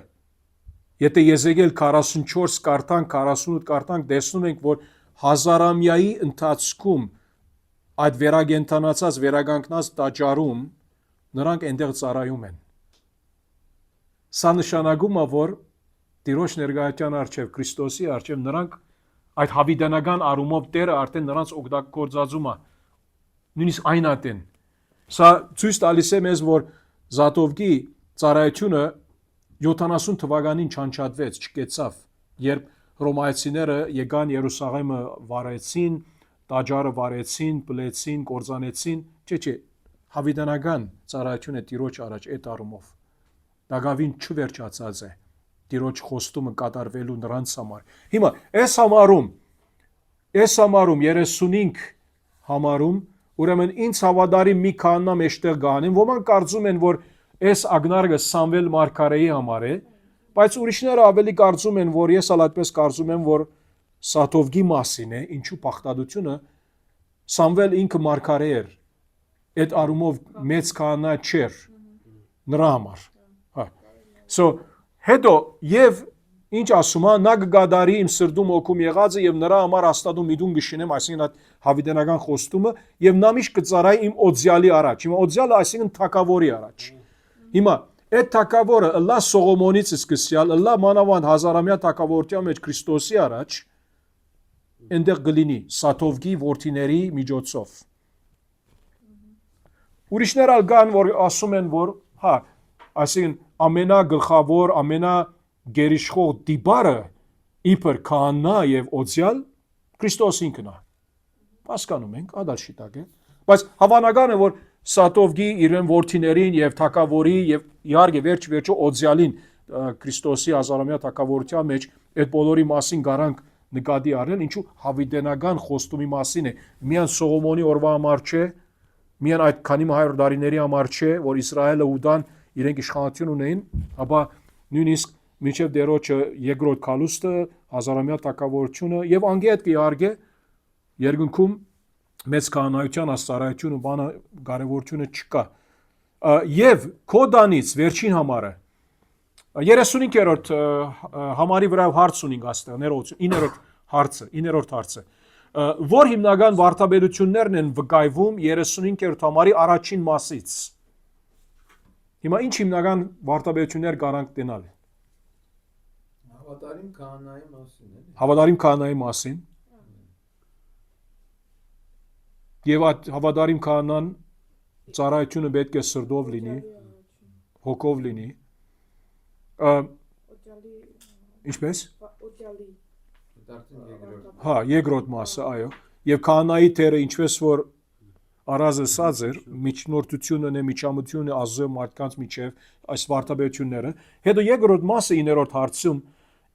եթե Եզեկիել 44 կարդանք, 48 կարդանք, տեսնում ենք, որ հազարամյայի ընթացքում այդ վերագենթանացած, վերագանքնած տաճարում նրանք այնտեղ ծառայում են։ Սա նշանակում է, որ Տիրոջ ներկայության առջև, Քրիստոսի առջև նրանք այդ հավիտենական առումով Տերը արդեն նրանց օգտագործածում է։ Նույնիսկ այն ատեն։ Սա ցույց տալիս է մեզ, որ Զատովկի ծառայությունը 70 թվականին չանչատվեց, չկեցավ, երբ հռոմայացիները եկան Երուսաղեմը վարեցին, տաճարը վարեցին, պլեցին, կործանեցին, չէ, հավիտենական ծառայություն է Տիրոջ առաջ այդ առումով։ Դակավին չվերջացած է Տիրոջ խոստումը կատարվելու նրանց համար։ Հիմա այս համարում 35 համարում ուրեմն ինձ հավատարիմ մի քաննա մեջտեղ գանեն, ոմանք կարծում են, որ այս ագնարգը Սամվել մարգարեի համար է, բայց ուրիշները ավելի կարծում են, որ ես այդպես կարծում եմ, որ Սատովկի մասին է, ինչու պախտադությունը Սամվել ինքը մարգարե էր, այդ առումով մեծ քահանա չէր նրա համար։ So հետո եւ ինչ ասում է, նա կգադարի իմ սրդում հոգում եղածը եւ նրա համար հաստատում միդուն գշինեմ, այսինքն այդ հավիտենական խոստումը եւ նա միշտ կծարայի իմ օձյալի առաջ։ Հիմա օձյալը այսինքն թագավորի առաջ։ Հիմա այդ թագավորը ըլլա Սողոմոնից սկսյալ, ըլլա մանավանդ հազարամյա թագավորության մեջ Քրիստոսի առաջ այնտեղ կլինի Սատովկի որդիների միջոցով։ Ուրիշներ ալ կան, որ ասում են, որ այսինքն ամենագլխավոր, ամենագերիշխող դիբարը իբր քահանա եւ օձյալ Քրիստոս ինքն է։ Հասկանում ենք, ադալ շիտակ է, բայց հավանական է, որ Սատովկի իրեն որդիներին եւ թագավորի եւ իհարկե վերջ-վերջո օձյալին Քրիստոսի հազարամյա թագավորության մեջ այդ բոլորի մասին գարանք նկատի առնել, ինչու հավիտենական խոստումի մասին է։ Միայն Սողոմոնի օրվա համար չէ, միայն այդ քանի 100 տարիների համար չէ, որ Իսրայելը Ուդան իրենք իշխանություն ունեին, ապա նույնիսկ մինչև դերոջը երկրորդ քալուստը, հազարամյա թագավորությունը եւ անգետ իհարկե երկնքում մեծ քահանայության աստարայությունը բանը կարևորությունը չկա։ Եվ Կոդանից վերջին համարը 35-րդ համարի վրա հարց ունենք աստեղ, 9-րդ հարցը, որ հիմնական վարդապետություններն են վկայվում 35-րդ համարի առաջին մասից։ Հիմա ինչ հիմնական վարդապետություններ կարանք տենալ։ Հավատարիմ քահանայի մասին է։ Հավատարիմ քահանայի մասին։ Եվ այդ հավատարիմ քահանան ծառայությունը պետք է սրտով լինի, հոգով լինի։ Ինչպես։ Երկրորդ մասը, այո։ Եվ քահանայի թերը ինչպես որ առազսած էր, միջնորդությունն է, միջամտությունը ազը մարդկանց միջև այս վարդապետությունները։ Հետո երկրորդ մասը 9-րդ հարցում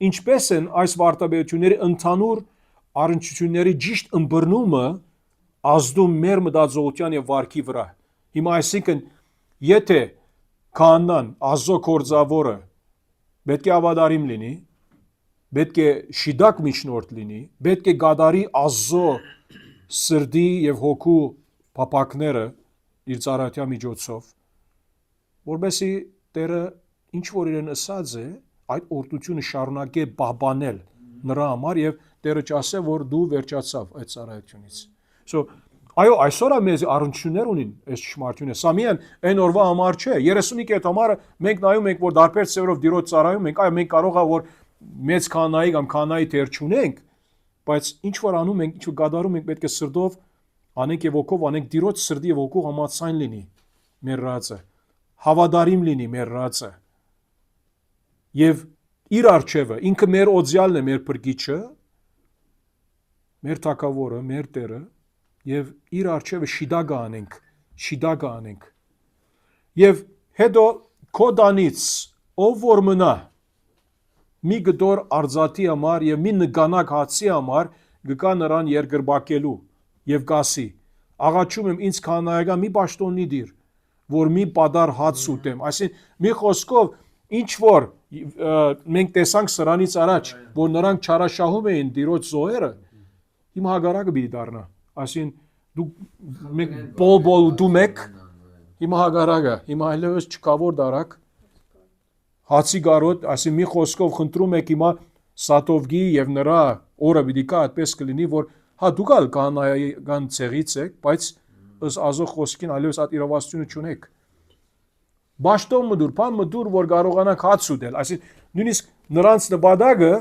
ինչպես են այս վարդապետությունների ընդհանուր առնչությունների ճիշտ ըմբռնումը ազդում մեր մտածողության եւ վարքի վրա։ Հիմա այսինքն եթե քահանան ազո կորձավորը պետք է ավադարիմ լինի, պետք է շիդակ միջնորդ լինի, պետք է գադարի ազո սրդի եւ հոգու փապակները իր ծառայության միջոցով, որովհետեւ Տերը ինչ որ իրեն ասած է, այդ օրդությունը շարունակե բաբանել նրա համար եւ Տերը չասե, որ դու վերջացավ այդ ծառայությունից։ So այո, այսօր մեզ առնչություններ ունին այս ճշմարտությունը։ Սա միայն այն օրվա համար չէ։ 35 համարը մենք նայում ենք, որ դարբեր ծևերով դիրոջ ծառայում ենք, այո, մենք կարող է որ մեծ քահանայի կամ քահանայի թեր չունենք, բայց ինչ որ անում ենք, ինչ որ գադարում ենք, պետք է սրտով անենք եւ ոգով անենք, դիրոջ սրտի եւ ոգու համացայն լինի մեր ռացը, հավատարիմ լինի մեր ռացը։ Եվ իր արջևը, ինքը մեր օձյալն է, մեր փրկիչը, մեր թագավորը, մեր Տերը, եւ իր արջևը շիդագ անենք։ Եվ հետո Կոդանից ով որ մնա մի գդոր արձատի համար եւ մի նգանակ հացի համար գկա նրան երկրբակելու եւ գասի աղաչում եմ ինձ քահանայական մի պաշտոնի դիր որ մի պադար հաց ուտեմ։ Այսինքն մի խոսքով ինչ որ մենք տեսանք սրանից առաջ, որ նրանք չարաշահում էին Տիրոջ զոհերը, հիմա հագարակը պիտի դառնա։ Այսինքն դուք մենք բոլ դու մեկ հիմա հագարակը, հիմա այլևս չկա որ դարակ հացի գարոտ, այսինքն մի խոսքով խնդրում եք հիմա Սատովգի եւ նրա օրը պիտի կա այդպես կլինի, որ հա դուք ալ կանայական ցեղից եք, բայց ըս ազող խոսքին այլևս այդ իրավասությունը չունեք։ Բաշտոն մդուր, բան մդուր, որ կարողանաք հաց ուտել, այսինքն նույնիսկ նրանց նպատակը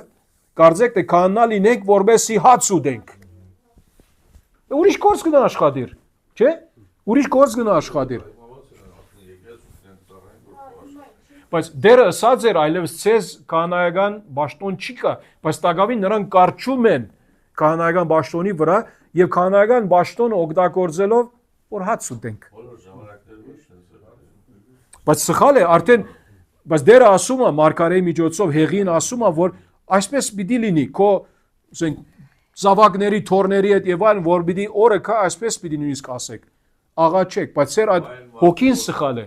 կարծեք թե կանանա լինենք, որբեսի հաց ուտենք։ Ուրիշ գործ կնա աշխատիր, չէ՞։ Ուրիշ գործ կնա աշխատիր։ Բայց դերը ասած էր այլևս ցեզ կանայական ճաշտոն չի կա, բայց տակավին նրանք կարճում են կանայական ճաշտոնի վրա եւ կանայական ճաշտոնը օգտագործելով որ հաց ուտենք։ Բայց սխալ է, արդեն բայց դերը ասում է Մարգարեի միջոցով հեղին ասում է որ այսպես պիտի լինի, քո ասենք զավակների, թորների հետ եւ այլն, որ պիտի օրը կա, այսպես պիտի նույնիսկ ասեք։ Աղա չեք, բայց սեր այդ հոգին սխալ է։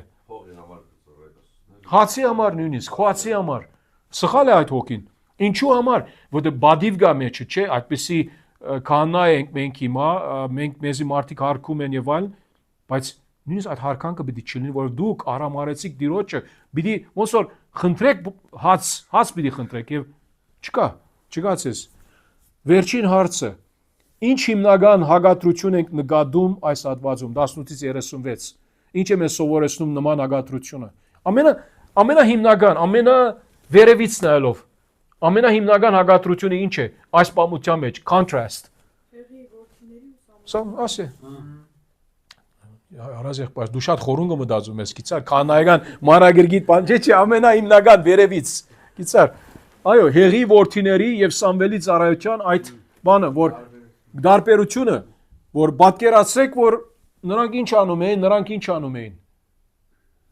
Հացի համար նույնիսկ, խոացի համար։ Սխալ է այդ հոգին։ Ինչու համար, որտեղ բադիվ գա մեջը, չէ, այդպեսի կանա ենք մենք հիմա, մենք մեզի մարդիկ հարկում են եւ այլն, բայց նույնիսկ այդ հարկանքը պիտի չլինի, որ դուք արամարեցիք Տիրոջը, պիտի ոնց որ խնդրեք հաց պիտի խնդրեք եւ չկա ցես։ Վերջին հարցը. Ինչ հիմնական հագատրություն ենք նկատում այս հատվածում 18-ից 36։ Ինչ է մեզ սովորեցնում նման հագատրությունը։ Ամենահիմնական, ամենավերևից նայելով, ամենահիմնական հագատրությունը ինչ է այս պատմության մեջ, contrast։ Սա ասե։ Հարազեղբայր, դու շատ խորունգը մտածում ես, գիտար, կանայական մանրագրգիռ բան չէ, ամենահիմնական վերևից։ Գիտար։ Այո, հեղի որդիների եւ Սամվելի ծառայության այդ բանը, որ դարբերությունը, որ պատկերացրեք, որ նրանք ինչ անում էին, նրանք ինչ անում էին։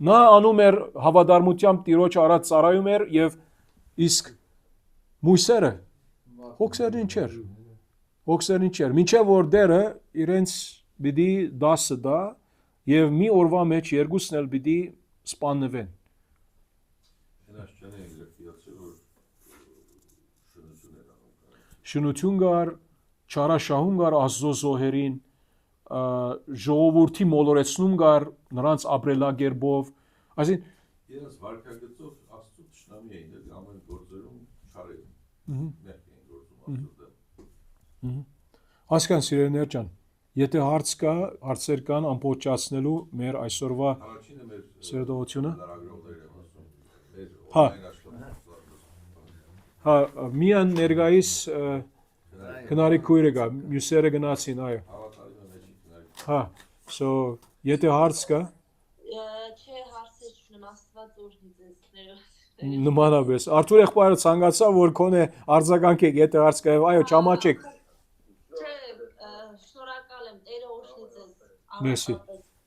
Նա անում էր հավատարմությամբ Տիրոջ արած ծառայում էր եւ իսկ Մույսերը հոգսերին չէր։ Մինչեւ որ դերը իրենց պիտի դասը դա եւ մի օրվա մեջ երկուսն էլ պիտի սպաննվեն։ Շնություն գար, չարաշահում գար Աստծո զոհերին, ժողովրդի մոլորեցնում գար նրանց ապրելակերպով, այսինքն իրենց վարքագծով Աստծո ճշնամի էին, ամեն գործերում չարել, մեղք էին գործում Աստծո։ Հասկան սիրելիներ ջան, եթե հարցեր կան ամբողջացնելու մեր այսօրվա սերտողությունը, հա, միան ներկայիս քնարի քույրը գա, մյուսերը գնացին, այո։ Հա, so եթե հարց կա, չէ, հարցեր չունեմ, Աստված օրհնի ձեզ։ նմանապես, Արթուր եղբայրը ցանկացավ, որ քոնե արձագանքեք, եթե հարց կա, այո, չամաչեք։ Չէ, շնորհակալ եմ, Տերը օրհնի ձեզ։ Մերսի,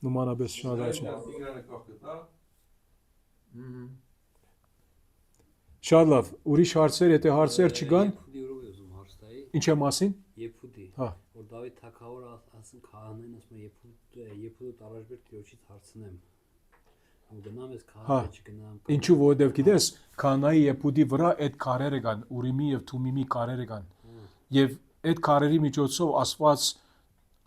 նմանապես շնորհակալություն։ Շատ լավ, ուրիշ հարցեր, եթե հարցեր չկան, ինչ է մասին։ Եփուդի, Հա։ որ Դավիթ թագավորը ասում քահանային ասում Եփուդ առաջբեր Տիրոջից հարցնեմ։ Ու գնամ ես քահանա չգնամ։ Ինչու որովհետև գիտես, Քանայի Եփուդի վրա այդ քարերը կան, Ուրիմի եւ Թումիմի քարերը կան։ Եվ այդ քարերի միջոցով Աստված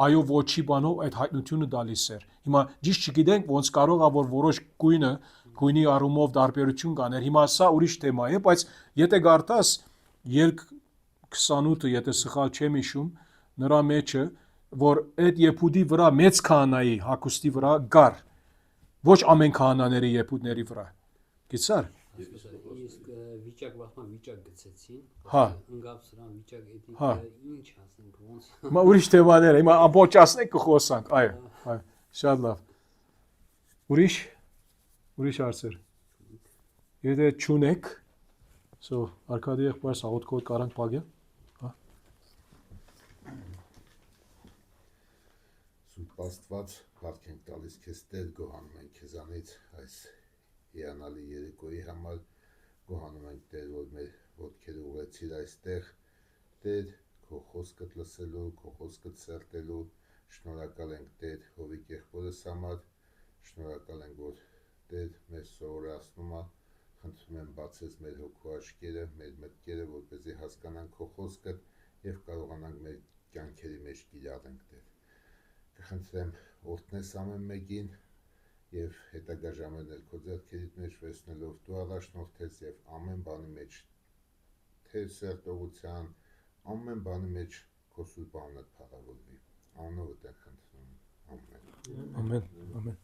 այո ոչի բանով այդ հայտնությունը տալիս էր։ Հիմա ճիշտ չգիտենք ոնց կարող է որ որոշ գույնի առումով տարբերություն կաներ։ Հիմա սա ուրիշ թեմա է, բայց եթե գարտաս Երկ 28-ը, եթե սխալ չեմ հիշում, նրա մեջը, որ այդ Եփուդի վրա մեծ քահանայի հագուստի վրա գար, ոչ ամեն քահանաների Եփուդների վրա։ Գիտար։ Իսկ վիճակ վախման վիճակ գցեցին։ Հա։ Ընկավ սրան վիճակ էդի Հա։ ինչ ասենք ոնց։ Հիմա ուրիշ թեմաներ, հիմա ամբողջացնենք կխոսանք, այո, շատ լավ։ Ուրիշ հարցեր։ Եթե չունեք, so Արկադի եղբայրս աղոթքով կարանք պագել։ Հա։ Սուրբ Աստված, բարք ենք տալիս քեզ Տեր, գոհանում ենք քեզանից այս հիանալի երեկոյի համար, գոհանում ենք Տեր, որ մեր ոտքերը ուղեցիր այստեղ, Տեր, քո խոսքդ լսելու, քո խոսքդ սերտելու, շնորհակալ ենք Տեր Հովիկ եղբորս համար, Շնորհակալ ենք, որ Տեր մեզ սովորացնում է, խնդրում եմ բացես մեր հոգու աչքերը, մեր մտքերը, որպեսզի հասկանանք քո խոսքը եւ կարողանանք մեր կյանքերի մեջ կիրառենք Տեր։ Կխնդրեմ օրհնես ամեն մեկին եւ հետագա ժամերն էլ քո ձեռքերիդ մեջ վերցնելով դու առաջնորդես եւ ամեն բանի մեջ Թեր սերտողության, ամեն բանի մեջ քո սուրբ անունը փառավորվի։ Անունով եմ խնդրում։ Ամեն։ Ամեն։ Ամեն։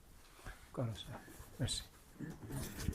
Կարասա։ Մերսի։